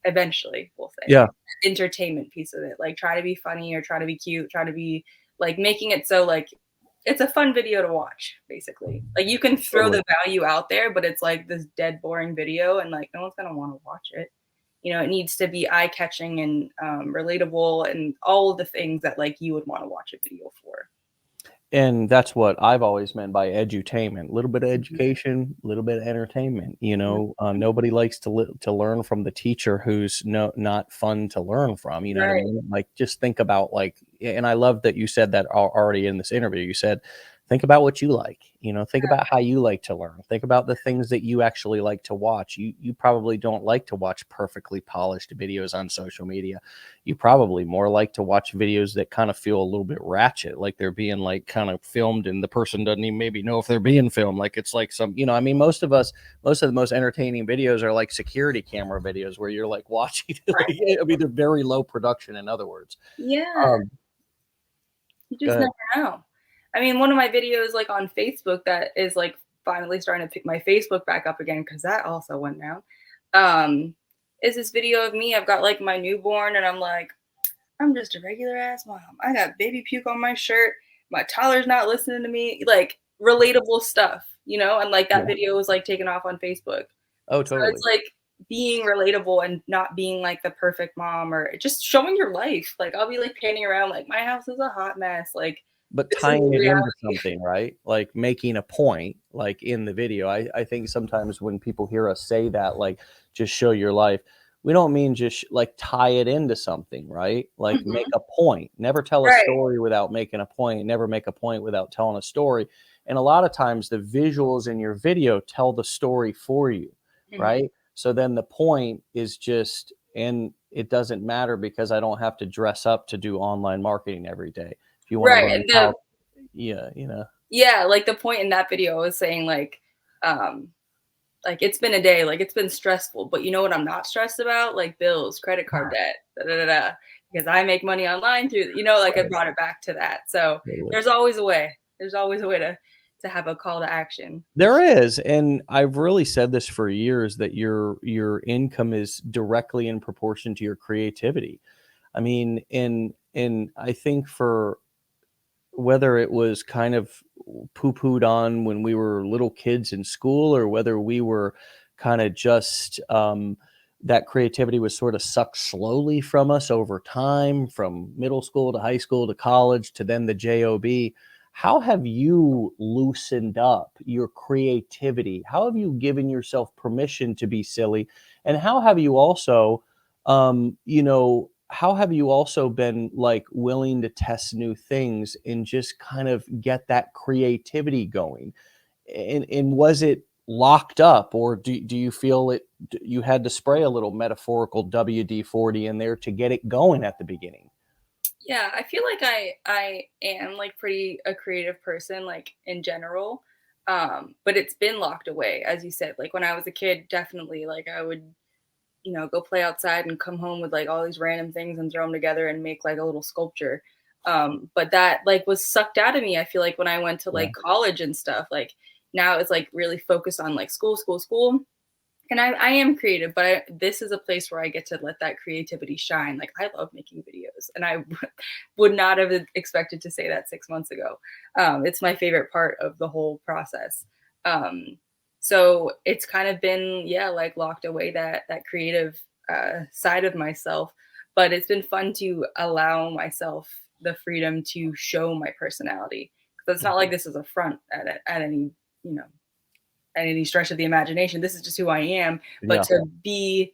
eventually we'll say, Yeah. entertainment piece of it. Like try to be funny, or try to be cute, try to be like making it so like it's a fun video to watch, basically. Like you can throw Totally. the value out there, but it's like this dead boring video and like no one's gonna want to watch it. You know, it needs to be eye catching and relatable and all of the things that like you would want to watch a video for. And that's what I've always meant by edutainment. A little bit of Mhm. education, a little bit of entertainment. Mhm. Nobody likes to learn from the teacher who's not fun to learn from. You know what I Right. mean? Like, just think about like, and I love that you said that already in this interview. You said, think about what you like. Think about how you like to learn. Think about the things that you actually like to watch. You probably don't like to watch perfectly polished videos on social media. You probably more like to watch videos that kind of feel a little bit ratchet, like they're being like kind of filmed and the person doesn't even maybe know if they're being filmed. Like it's like some, I mean, most of the most entertaining videos are like security camera videos where you're like watching, like, I mean, they're very low production, in other words. Yeah. Um, You Go just ahead. never know. I mean, one of my videos like on Facebook that is like finally starting to pick my Facebook back up again, because that also went down. Um, is this video of me? I've got like my newborn, and I'm like, I'm just a regular ass mom. I got baby puke on my shirt. My toddler's not listening to me. Like relatable stuff, and like that Yeah. video was like taken off on Facebook. Oh, So it's totally. like being relatable and not being like the perfect mom, or just showing your life. Like I'll be like panning around like my house is a hot mess. Like But this is tying the it into reality. something, right? Like making a point, like in the video. I think sometimes when people hear us say that, like, just show your life, we don't mean just like tie it into something, right? Like make Mhm. a point. Never tell a Right. story without making a point. Never make a point without telling a story. And a lot of times the visuals in your video tell the story for you, Mhm. right? So then the point is just, and it doesn't matter because I don't have to dress up to do online marketing every day. If you want to Right. learn And the how, yeah, yeah, like the point in that video was saying um like it's been a day, like it's been stressful, but you know what I'm not stressed about? Like bills, credit card debt, da da da da. Because I make money online through, like I right, brought it back to that. So totally. there's always a way. There's always a way to have a call to action. There is, and I've really said this for years that your income is directly in proportion to your creativity. I mean, and I think for whether it was kind of poo-pooed on when we were little kids in school, or whether we were kind of just that creativity was sort of sucked slowly from us over time, from middle school to high school to college to then the job. How have you loosened up your creativity? How have you given yourself permission to be silly? And how have you also how have you also been like willing to test new things and just kind of get that creativity going? And was it locked up, or do you feel you had to spray a little metaphorical WD-40 in there to get it going at the beginning? Yeah, I feel like I am like pretty a creative person like in general. But it's been locked away, as you said. Like when I was a kid, definitely like I would, go play outside and come home with like all these random things and throw them together and make like a little sculpture. But that like was sucked out of me. I feel like when I went to Yeah. like college and stuff, like now it's like really focused on like school, school, school. And I am creative, but this is a place where I get to let that creativity shine. Like I love making videos, and I would not have expected to say that 6 months ago. It's my favorite part of the whole process. Um, so it's kind of been, yeah, like locked away that creative side of myself. But it's been fun to allow myself the freedom to show my personality. Because it's not like this is a front at any, you know at any stretch of the imagination. This is just who I am. But Yeah.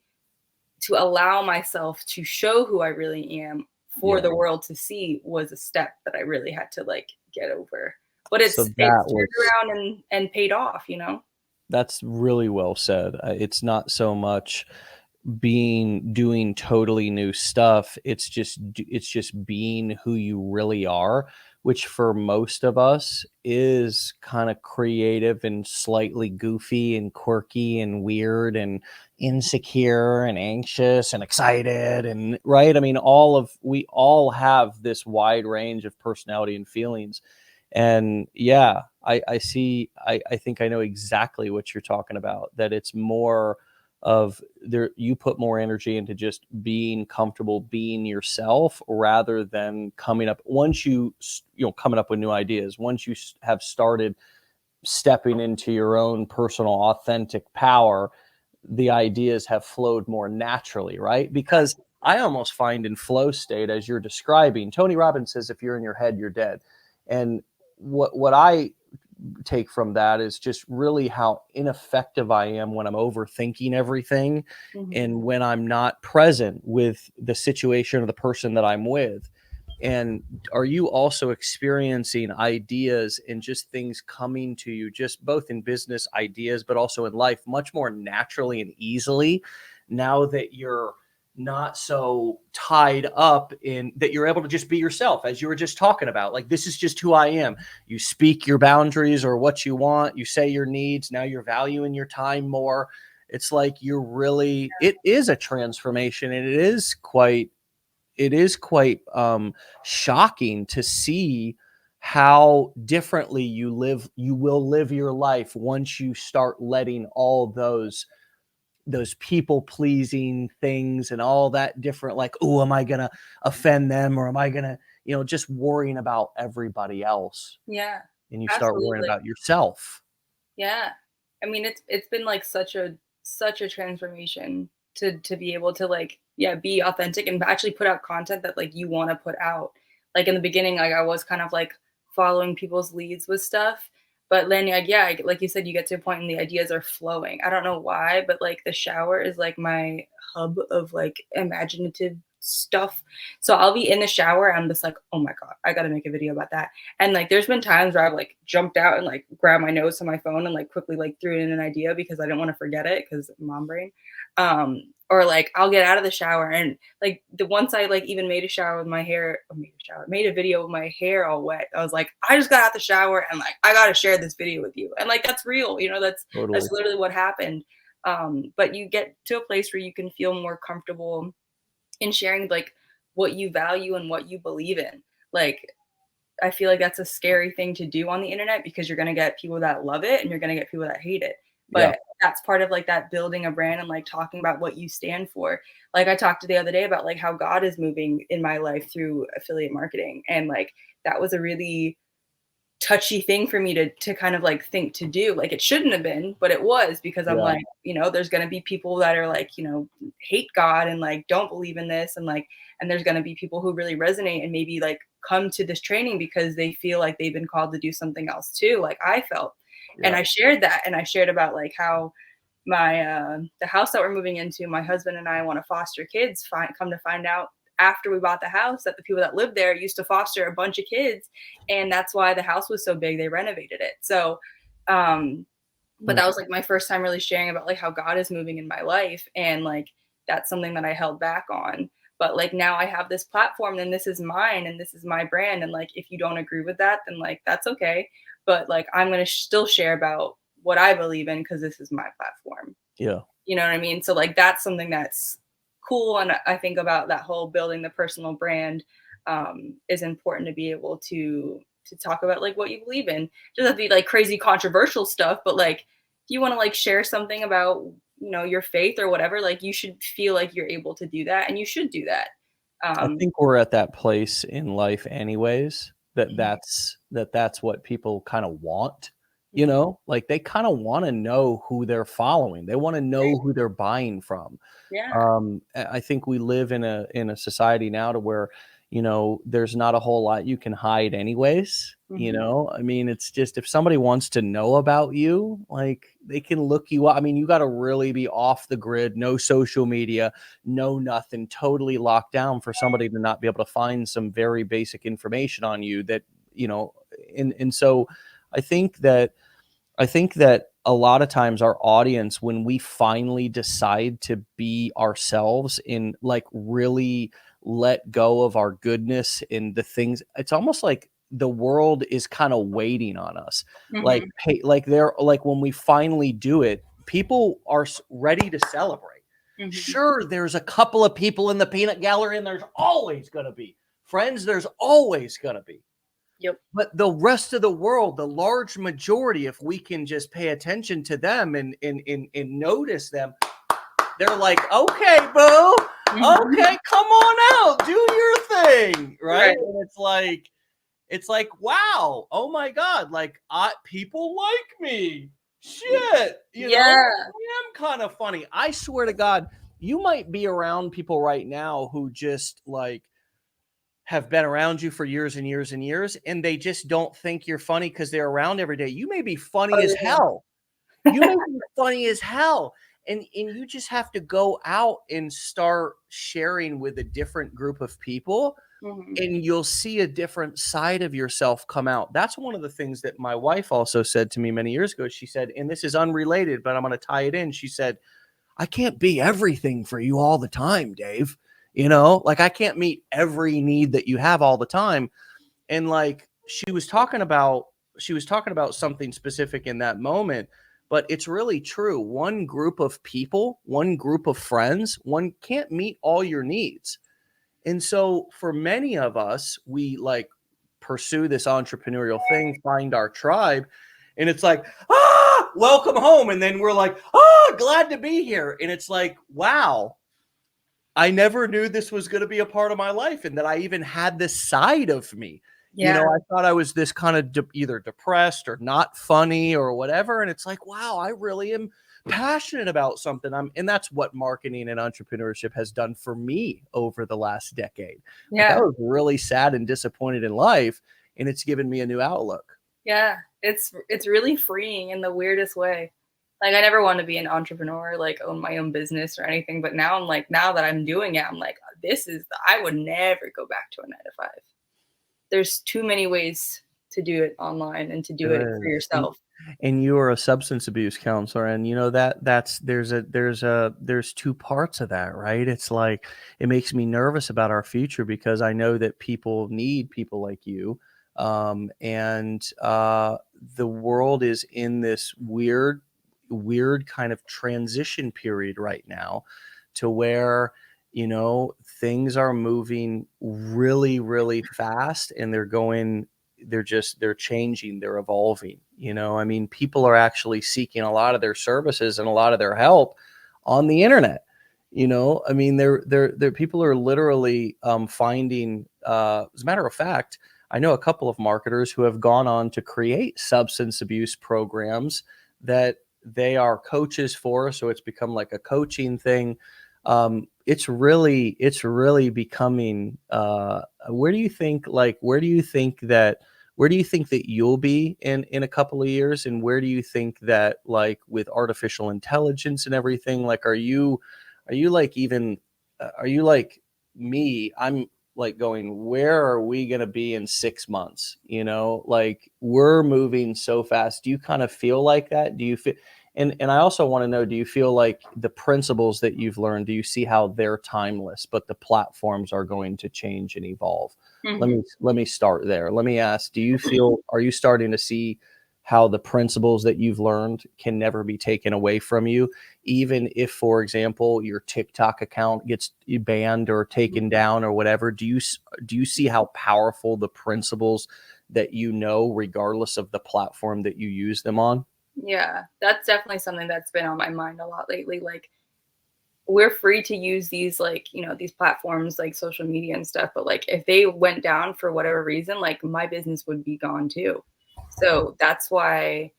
to allow myself to show who I really am for Yeah. the world to see was a step that I really had to like get over. But So it's that turned was around and paid off. that's really well said. It's not so much doing totally new stuff. It's just being who you really are, which for most of us is kind of creative and slightly goofy and quirky and weird and insecure and anxious and excited, and right. I mean, we all have this wide range of personality and feelings. And yeah, I think I know exactly what you're talking about, that it's more of there, you put more energy into just being comfortable being yourself, rather than coming up with new ideas. Once you have started stepping into your own personal authentic power, the ideas have flowed more naturally, right? Because I almost find in flow state, as you're describing, Tony Robbins says, if you're in your head, you're dead. And what I take from that is just really how ineffective I am when I'm overthinking everything, Mhm. and when I'm not present with the situation or the person that I'm with. And are you also experiencing ideas and just things coming to you, just both in business ideas, but also in life, much more naturally and easily, now that you're not so tied up in that, you're able to just be yourself, as you were just talking about? Like, this is just who I am. You speak your boundaries or what you want, you say your needs. Now you're valuing your time more. It's like it is a transformation, and it is quite shocking to see how differently you will live your life once you start letting all those people pleasing things and all that different, like, oh, am I gonna offend them, or am I gonna, just worrying about everybody else, Yeah, and you start worrying absolutely. about yourself. Yeah. I mean, it's been like such a transformation to be able to like, yeah, be authentic and actually put out content that like you want to put out. Like in the beginning, like I was kind of like following people's leads with stuff. But then like, yeah, like you said, you get to a point and the ideas are flowing. I don't know why, but like the shower is like my hub of like imaginative stuff. So I'll be in the shower, I'm just like, oh my God, I gotta make a video about that. And like there's been times where I've like jumped out and like grabbed my notes on my phone and like quickly like threw in an idea because I didn't want to forget it because mom brain. Or like I'll get out of the shower and like the once I like even made a shower with my hair, or made a video with my hair all wet. I was like, I just got out the shower and like I gotta share this video with you. And like that's real, Totally. that's literally what happened. But you get to a place where you can feel more comfortable in sharing like what you value and what you believe in. Like I feel like that's a scary thing to do on the internet because you're gonna get people that love it and you're gonna get people that hate it. Yeah. But that's part of like that building a brand and like talking about what you stand for. Like I talked to the other day about like how God is moving in my life through affiliate marketing. And like that was a really touchy thing for me to kind of like think to do. Like it shouldn't have been, but it was because I'm Yeah. like, there's going to be people that are like, hate God and like don't believe in this and like and there's going to be people who really resonate and maybe like come to this training because they feel like they've been called to do something else too, like I felt. And Yeah. I shared that and I shared about like how the house that we're moving into, my husband and I want to foster kids. Come to find out after we bought the house that the people that lived there used to foster a bunch of kids, and that's why the house was so big. They renovated it. So, but Hmm. that was like my first time really sharing about like how God is moving in my life, and like that's something that I held back on. But like now I have this platform, and this is mine, and this is my brand, and like if you don't agree with that, then like that's okay. But like I'm gonna still share about what I believe in because this is my platform. Yeah. You know what I mean? So like that's something that's cool. And I think about that whole building the personal brand is important to be able to talk about like what you believe in. It doesn't have to be like crazy controversial stuff, but like if you want to like share something about your faith or whatever, like you should feel like you're able to do that and you should do that. I Um, think we're at that place in life anyways, that's what people kind of want, like they kind of want to know who they're following. They want to know who they're buying from. yeah. I think we live in a society now to where, there's not a whole lot you can hide anyways. Hmm. I mean, it's just, if somebody wants to know about you, like, they can look you up. I mean, you got to really be off the grid, no social media, no nothing, totally locked down for somebody to not be able to find some very basic information on you that, you know, and so I think that I think that a lot of times our audience, when we finally decide to be ourselves and like really let go of our goodness and the things, it's almost like the world is kind of waiting on us. Like, Hmm. hey, like they're like when we finally do it, people are ready to celebrate. Hmm. Sure, there's a couple of people in the peanut gallery, and there's always going to be friends. There's always going to be. Yep. But the rest of the world, the large majority, if we can just pay attention to them and notice them, they're like, okay, boo, Hmm. okay, come on out, do your thing, right? Right. And it's like, wow, oh my God, like people like me. Shit, I Yeah. am kind of funny. I swear to God, you might be around people right now who just like have been around you for years and years and years, and they just don't think you're funny because they're around every day. You may be funny as Oh, hell. You may be funny as hell. And you just have to go out and start sharing with a different group of people, yeah. Hmm. and you'll see a different side of yourself come out. That's one of the things that my wife also said to me many years ago. She said, and this is unrelated, but I'm going to tie it in. She said, I can't be everything for you all the time, Dave. Like I can't meet every need that you have all the time. And like she was talking about something specific in that moment, but it's really true. One group of people, one group of friends, one can't meet all your needs. And so for many of us, we like pursue this entrepreneurial thing, find our tribe, and it's like, welcome home. And then we're like, glad to be here. And it's like, wow, I never knew this was going to be a part of my life and that I even had this side of me. Yeah. I thought I was this kind of either depressed or not funny or whatever. And it's like, wow, I really am passionate about something. And that's what marketing and entrepreneurship has done for me over the last decade. Like I Yeah. was really sad and disappointed in life, and it's given me a new outlook. Yeah. It's really freeing in the weirdest way. Like I never wanted to be an entrepreneur, like own my own business or anything. But now I'm like, now that I'm doing it, I'm like, I would never go back to a 9 to 5. There's too many ways to do it online and to do it There for is. And yourself. you are a substance abuse counselor, and that's there's two parts of that, right? It's like it makes me nervous about our future because I know that people need people like you. And the world is in this weird kind of transition period right now to where things are moving really really fast, and they're changing, they're evolving. I mean, people are actually seeking a lot of their services and a lot of their help on the internet. I mean, they're people are literally finding, as a matter of fact, I know a couple of marketers who have gone on to create substance abuse programs that they are coaches for, so it's become like a coaching thing. It's really becoming, where do you think that you'll be in a couple of years, and where do you think that, like, with artificial intelligence and everything, like, are you like even are you like me? I'm like going, where are we going to be in 6 months? Like, we're moving so fast. Do you kind of feel like that? Do you feel, and I also want to know, do you feel like the principles that you've learned, do you see how they're timeless, but the platforms are going to change and evolve? Let Hmm. me let me start there. Let me ask, are you starting to see how the principles that you've learned can never be taken away from you, even if, for example, your TikTok account gets banned or taken down or whatever? Do you see how powerful the principles that regardless of the platform that you use them on? Yeah, that's definitely something that's been on my mind a lot lately. Like we're free to use these like, these platforms like social media and stuff, but like if they went down for whatever reason, like my business would be gone too. So that's why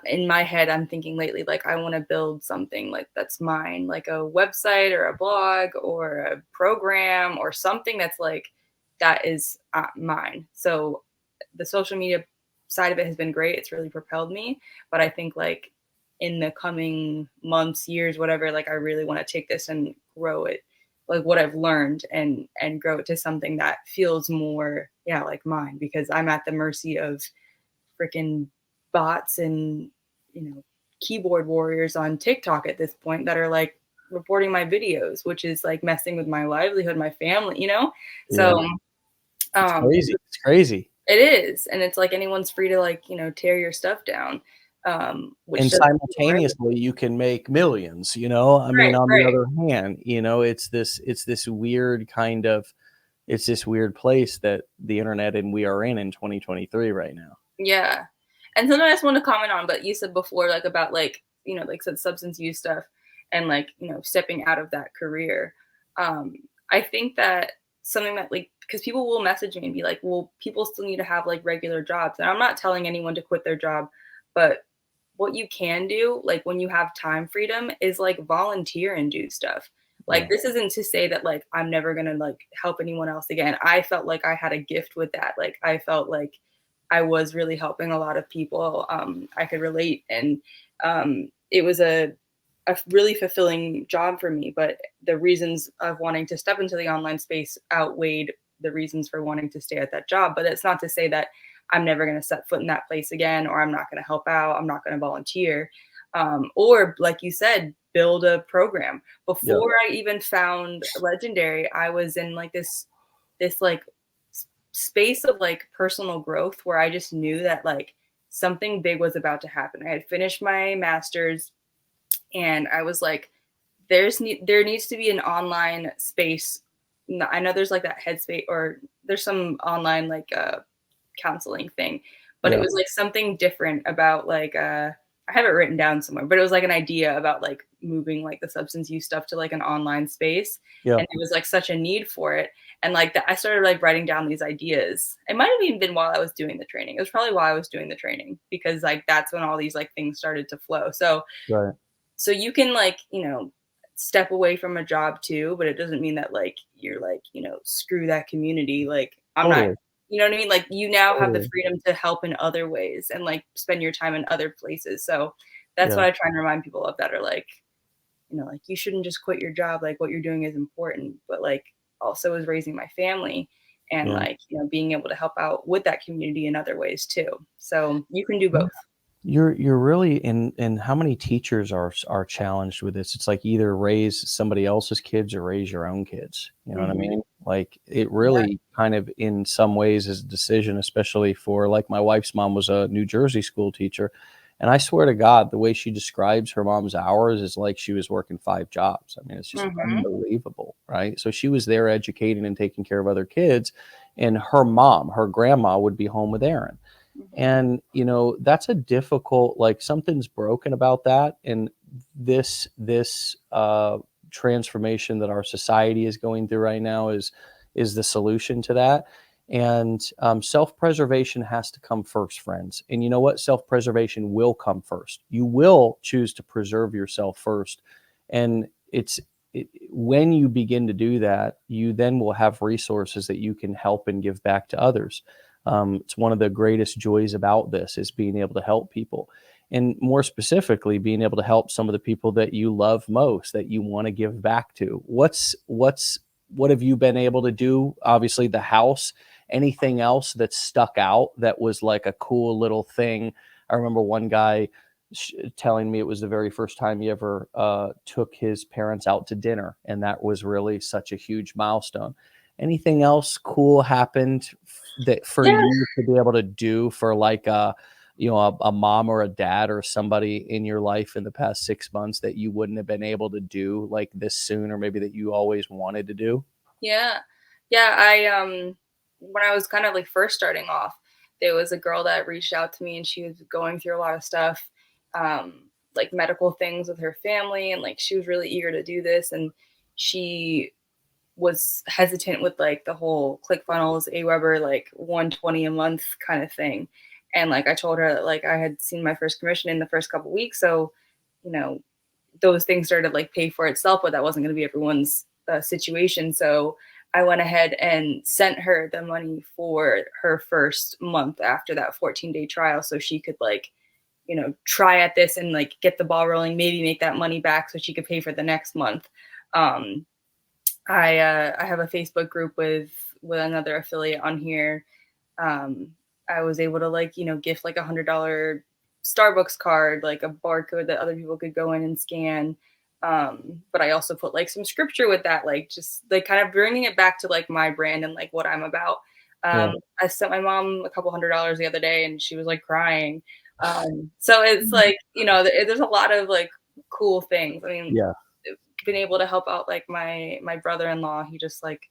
in my head I'm thinking lately like I want to build something like that's mine, like a website or a blog or a program or something that's like that is mine. So the social media side of it has been great. It's really propelled me. But I think like in the coming months, years, whatever, like I really want to take this and grow it, like what I've learned and grow it to something that feels more, yeah, like mine, because I'm at the mercy of freaking bots and, you know, keyboard warriors on TikTok at this point that are like reporting my videos, which is like messing with my livelihood, my family, you know? Yeah. So It's um crazy. It's crazy. it is. And it's like anyone's free to like, you know, tear your stuff down. Which And doesn't feel right. simultaneously you can make millions, you know? I mean, Right, on the right. other hand, you know, it's this weird kind of it's this weird place that the internet and we are in 2023 right now. Yeah. And something I just want to comment on, but you said before, like about like, you know, like said substance use stuff and like, you know, stepping out of that career. Um, I think that something that like, because people will message me and be like, well, people still need to have like regular jobs. And I'm not telling anyone to quit their job, but what you can do, like when you have time freedom, is like volunteer and do stuff. Yeah. Like this isn't to say that like I'm never gonna like help anyone else again. I felt like I had a gift with that. Like I felt like I was really helping a lot of people. I could relate, and it was a really fulfilling job for me. But the reasons of wanting to step into the online space outweighed the reasons for wanting to stay at that job. But it's not to say that I'm never going to set foot in that place again, or I'm not going to help out, I'm not going to volunteer, or like you said, build a program. Yeah. Before I even found Legendary, I was in like this like space of like personal growth where I just knew that like something big was about to happen. I had finished my master's and I was like, there needs to be an online space. I know there's like that headspace or there's some online like counseling thing, but it Yeah. was like something different about like I have it written down somewhere, but it was like an idea about like moving like the substance use stuff to like an online space. Yeah. And it was like such a need for it. And like that I started like writing down these ideas. It might have even been while I was doing the training. It was probably while I was doing the training because like that's when all these like things started to flow. Right. So you can like, you know, step away from a job too, but it doesn't mean that like you're like, you know, screw that community. Like I'm not, Totally. you know what I mean? Like you now have the Totally. freedom to help in other ways and like spend your time in other places. So that's Yeah. what I try and remind people of that are like, you know, like you shouldn't just quit your job. Like what you're doing is important, but like also is raising my family and Yeah. like, you know, being able to help out with that community in other ways too. So you can do Yeah. both. You're really and how many teachers are challenged with this? It's like either raise somebody else's kids or raise your own kids. You know what I Hmm. mean? Like it Yeah. really kind of in some ways is a decision, especially for like my wife's mom was a New Jersey school teacher. And I swear to God, the way she describes her mom's hours is like she was working 5 jobs. I mean, it's just Hmm. unbelievable, right? So she was there educating and taking care of other kids. And her mom, her grandma would be home with Aaron. Hmm. And, you know, that's a difficult, like something's broken about that. And this transformation that our society is going through right now is the solution to that. And self-preservation has to come first, friends. And you know what? Self-preservation will come first. You will choose to preserve yourself first. And when you begin to do that, you then will have resources that you can help and give back to others. It's one of the greatest joys about this is being able to help people, and more specifically, being able to help some of the people that you love most, that you want to give back to. What have you been able to do? Obviously, the house. Anything else that stuck out that was like a cool little thing? I remember one guy telling me it was the very first time he ever took his parents out to dinner, and that was really such a huge milestone. Anything else cool happened that for Yeah. you to be able to do for like a mom or a dad or somebody in your life in the past 6 months that you wouldn't have been able to do like this soon, or maybe that you always wanted to do? Yeah. Yeah, I when I was kind of like first starting off, there was a girl that reached out to me and she was going through a lot of stuff, like medical things with her family, and like she was really eager to do this, and she was hesitant with like the whole ClickFunnels, Aweber, like 120 a month kind of thing. And like I told her that like I had seen my first commission in the first couple weeks, so you know those things started to like pay for itself, but that wasn't going to be everyone's situation. So I went ahead and sent her the money for her first month after that 14-day trial, so she could like you know try at this and like get the ball rolling, maybe make that money back so she could pay for the next month. Um, I have a Facebook group with another affiliate on here. I was able to like you know gift like $100 Starbucks card, like a barcode that other people could go in and scan. But I also put like some scripture with that, like just like kind of bringing it back to like my brand and like what I'm about. Yeah. I sent my mom a couple $100 the other day and she was like crying. So it's like, you know, there's a lot of like cool things. I mean, Yeah. been able to help out like my brother-in-law. He just like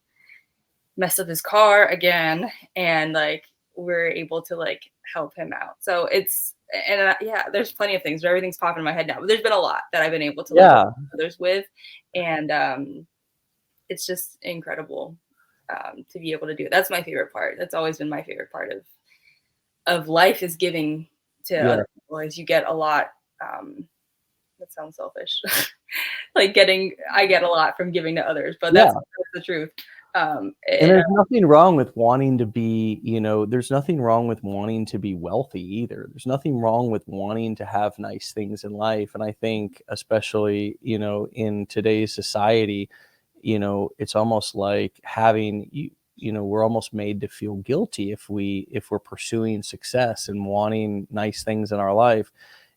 messed up his car again, and like we're able to like help him out. So it's and yeah, there's plenty of things. Everything's popping in my head now, but there's been a lot that I've been able to like help Yeah. others with, and it's just incredible to be able to do it. That's my favorite part. That's always been my favorite part of life, is giving to Yeah. other people. Is you get a lot. That sounds selfish. Like I get a lot from giving to others, but that's the truth. And there's nothing wrong with wanting to be, you know, there's nothing wrong with wanting to be wealthy either. There's nothing wrong with wanting to have nice things in life. And I think especially, you know, in today's society, you know, it's almost like having you know, we're almost made to feel guilty if we're pursuing success and wanting nice things in our life.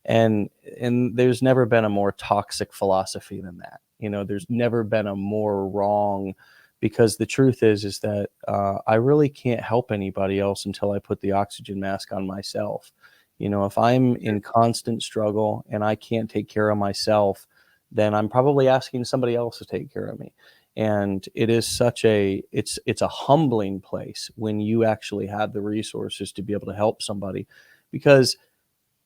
And there's never been a more toxic philosophy than that. You know, there's never been a more wrong, because the truth is that I really can't help anybody else until I put the oxygen mask on myself. You know, if I'm in constant struggle and I can't take care of myself, then I'm probably asking somebody else to take care of me. And it is it's a humbling place when you actually have the resources to be able to help somebody, because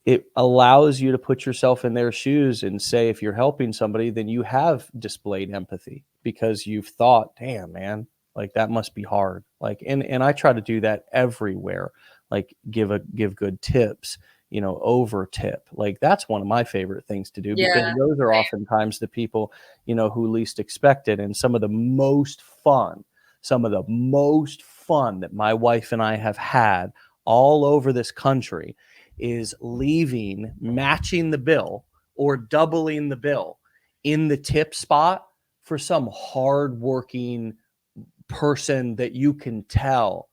it allows you to put yourself in their shoes and say, if you're helping somebody, then you have displayed empathy because you've thought, damn, man, like that must be hard. Like, and I try to do that everywhere, like give good tips, you know, over tip. Like that's one of my favorite things to do, because Yeah. those are oftentimes the people, you know, who least expect it. And some of the most fun that my wife and I have had all over this country is leaving, matching the bill or doubling the bill in the tip spot for some hardworking person that you can tell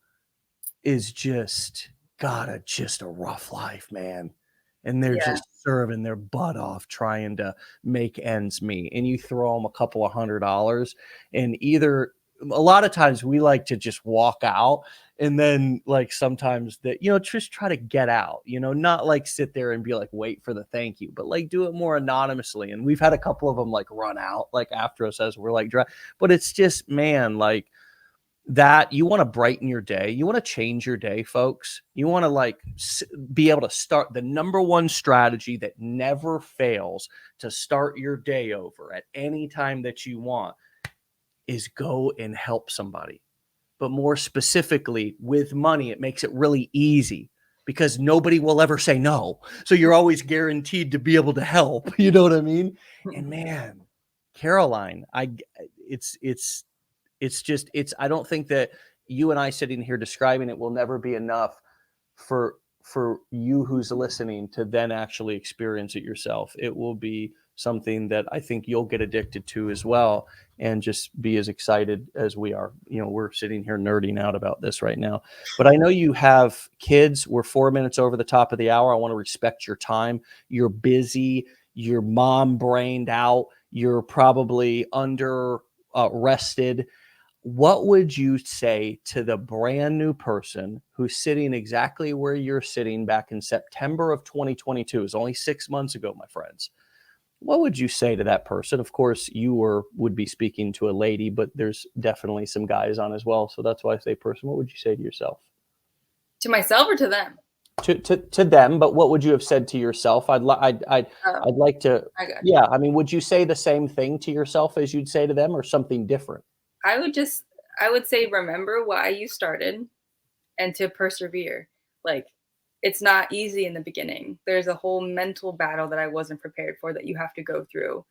is just just a rough life, man. And they're Yeah. just serving their butt off trying to make ends meet. And you throw them a couple of $100, and either a lot of times we like to just walk out, and then like sometimes that, you know, just try to get out, you know, not like sit there and be like, wait for the thank you, but like do it more anonymously. And we've had a couple of them like run out like after us as we're like but it's just, man, like that you want to brighten your day, you want to change your day, folks. You want to like be able to start the number one strategy that never fails to start your day over at any time that you want is go and help somebody. But more specifically with money, it makes it really easy because nobody will ever say no. So you're always guaranteed to be able to help. You know what I mean? And man, Caroline, I don't think that you and I sitting here describing it will never be enough for you who's listening to then actually experience it yourself. It will be something that I think you'll get addicted to as well, and just be as excited as we are. You know, we're sitting here nerding out about this right now, but I know you have kids. We're 4 minutes over the top of the hour. I want to respect your time. You're busy. You're mom brained out. You're probably under rested. What would you say to the brand new person who's sitting exactly where you're sitting back in September of 2022? It's only 6 months ago, my friends. What would you say to that person? Of course, would be speaking to a lady, but there's definitely some guys on as well. So that's why I say person. What would you say to yourself? To myself or to them? To them, but what would you have said to yourself? I'd Oh, like to. I got you. Yeah, I mean, would you say the same thing to yourself as you'd say to them, or something different? I would just I would say remember why you started and to persevere. Like it's not easy in the beginning. There's a whole mental battle that I wasn't prepared for that you have to go through.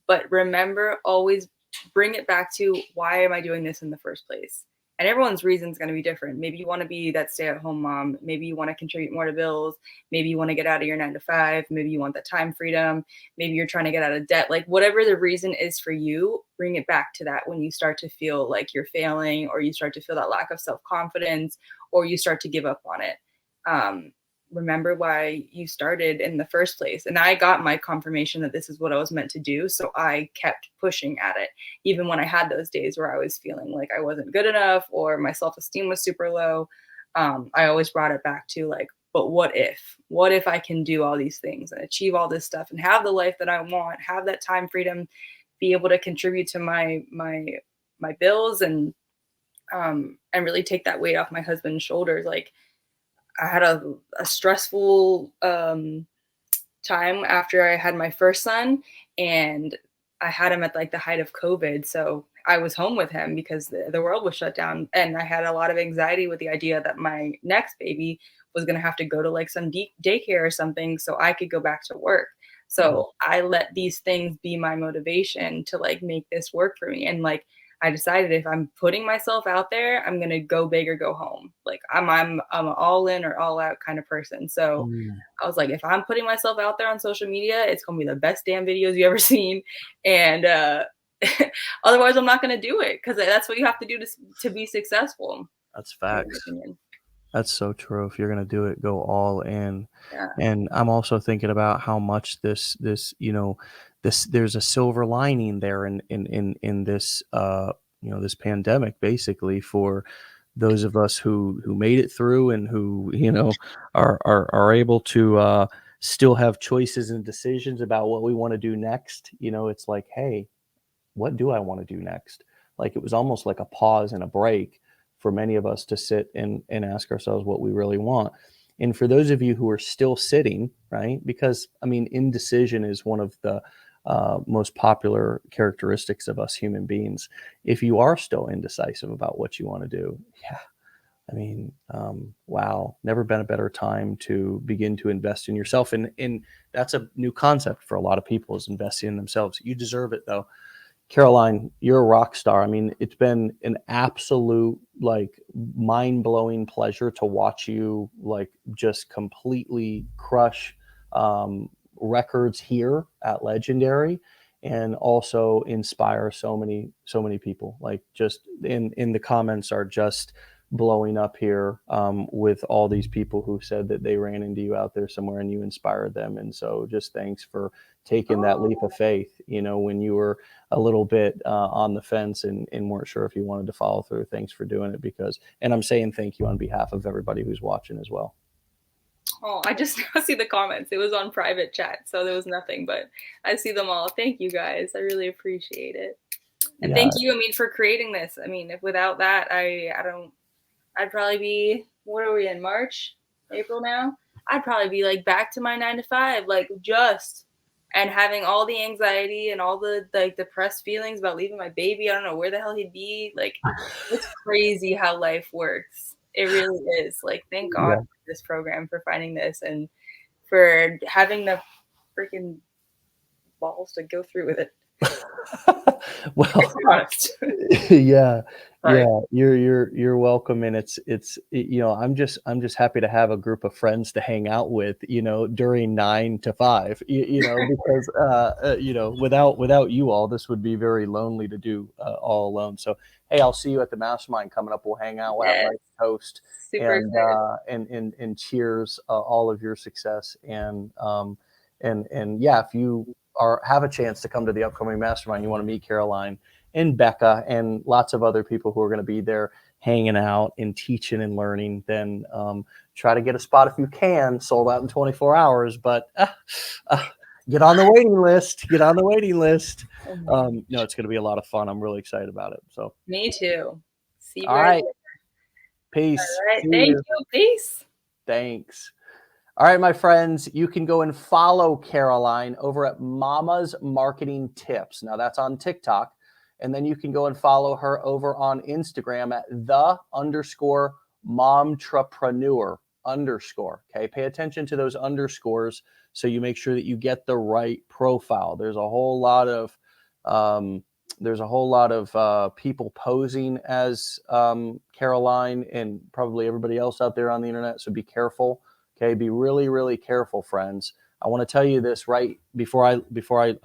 But remember, always bring it back to why am I doing this in the first place? And everyone's reason is going to be different. Maybe you want to be that stay-at-home mom. Maybe you want to contribute more to bills. Maybe you want to get out of your 9 to 5. Maybe you want that time freedom. Maybe you're trying to get out of debt. Like whatever the reason is for you, bring it back to that when you start to feel like you're failing, or you start to feel that lack of self-confidence, or you start to give up on it. Um, remember why you started in the first place. And I got my confirmation that this is what I was meant to do. So I kept pushing at it, even when I had those days where I was feeling like I wasn't good enough or my self-esteem was super low. I always brought it back to like, but what if I can do all these things and achieve all this stuff and have the life that I want, have that time freedom, be able to contribute to my bills and really take that weight off my husband's shoulders. Like I had a stressful time after I had my first son, and I had him at like the height of COVID. So I was home with him because the world was shut down. And I had a lot of anxiety with the idea that my next baby was going to have to go to like some daycare or something so I could go back to work. So I let these things be my motivation to like make this work for me. And like, I decided if I'm putting myself out there, I'm going to go big or go home. Like I'm an all in or all out kind of person. So I was like, if I'm putting myself out there on social media, it's going to be the best damn videos you ever seen. And otherwise, I'm not going to do it because that's what you have to do to be successful. That's facts. That's so true. If you're going to do it, go all in. Yeah. And I'm also thinking about how much this, there's a silver lining there in this, this pandemic, basically, for those of us who made it through and who, are able to still have choices and decisions about what we want to do next. It's like, hey, what do I want to do next? Like, it was almost like a pause and a break for many of us to sit and ask ourselves what we really want. And for those of you who are still sitting, right? Because I mean, indecision is one of the most popular characteristics of us human beings. If you are still indecisive about what you want to do, yeah, I mean, wow, never been a better time to begin to invest in yourself. And that's a new concept for a lot of people, is investing in themselves. You deserve it, though. Caroline, you're a rock star. I mean, it's been an absolute, like, mind-blowing pleasure to watch you, like, just completely crush records here at Legendary, and also inspire so many people. Like, just in the comments are just blowing up here with all these people who said that they ran into you out there somewhere and you inspired them. And so just thanks for taking that leap of faith, when you were a little bit on the fence and weren't sure if you wanted to follow through. Thanks for doing it, and I'm saying thank you on behalf of everybody who's watching as well. Oh, I just now see the comments. It was on private chat, so there was nothing, but I see them all. Thank you guys. I really appreciate it. And thank you, for creating this. If without that, I'd probably be, what are we in, March, April now? I'd probably be like back to my 9 to 5, and having all the anxiety and all the like depressed feelings about leaving my baby. I don't know where the hell he'd be. Like, it's crazy how life works. It really is. Like, thank God for this program, for finding this, and for having the freaking balls to go through with it. Well, yeah. You're welcome. And it's I'm just happy to have a group of friends to hang out with, during 9 to 5, because without you all, this would be very lonely to do all alone. So, hey, I'll see you at the mastermind coming up. We'll hang out, we'll have a toast, and cheers all of your success. And yeah, if you have a chance to come to the upcoming mastermind, you want to meet Caroline and Becca and lots of other people who are going to be there hanging out and teaching and learning, then try to get a spot if you can. Sold out in 24 hours, but get on the waiting list. No, it's going to be a lot of fun. I'm really excited about it. So me too. See you. All right. Peace. All right. Thank you. Peace. Thanks. All right, my friends, you can go and follow Caroline over at Mama's Marketing Tips. Now, that's on TikTok. And then you can go and follow her over on Instagram at _momtrepreneur_. Okay, pay attention to those underscores so you make sure that you get the right profile. There's a whole lot of people posing as Caroline and probably everybody else out there on the internet. So be careful. Okay, be really, really careful, friends. I want to tell you this right before I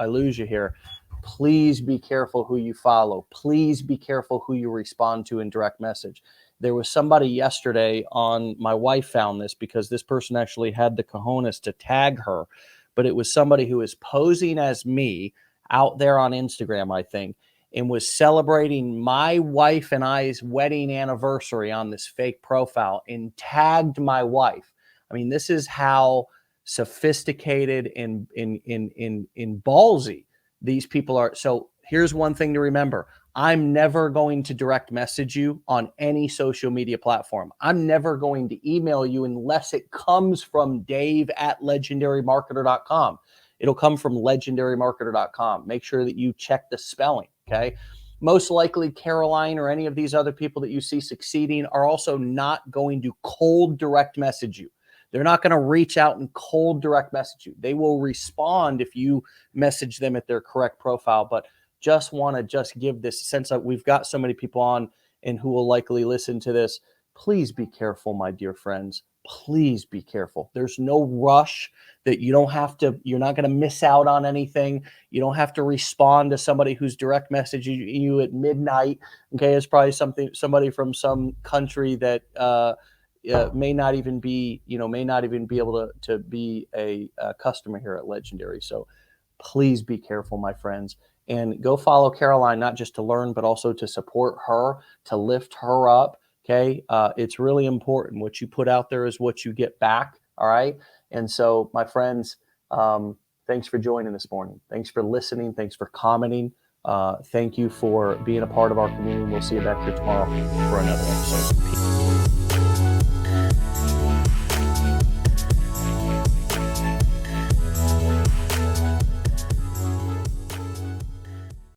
lose you here. Please be careful who you follow. Please be careful who you respond to in direct message. There was somebody yesterday on, my wife found this because this person actually had the cojones to tag her, but it was somebody who is posing as me out there on Instagram, I think, and was celebrating my wife and I's wedding anniversary on this fake profile and tagged my wife. I mean, this is how sophisticated and in ballsy these people are. So here's one thing to remember. I'm never going to direct message you on any social media platform. I'm never going to email you unless it comes from dave@legendarymarketer.com. It'll come from legendarymarketer.com. Make sure that you check the spelling, okay? Most likely Caroline or any of these other people that you see succeeding are also not going to cold direct message you. They're not going to reach out and cold direct message you. They will respond if you message them at their correct profile. But just want to just give this sense that we've got so many people on and who will likely listen to this. Please be careful, my dear friends. Please be careful. There's no rush that you don't have to, you're not going to miss out on anything. You don't have to respond to somebody who's direct messaging you at midnight. Okay. It's probably somebody from some country that, may not even be able to be a customer here at Legendary. So please be careful, my friends, and go follow Caroline, not just to learn, but also to support her, to lift her up. Okay. It's really important. What you put out there is what you get back. All right. And so, my friends, thanks for joining this morning. Thanks for listening. Thanks for commenting. Thank you for being a part of our community. We'll see you back here tomorrow for another episode. Peace.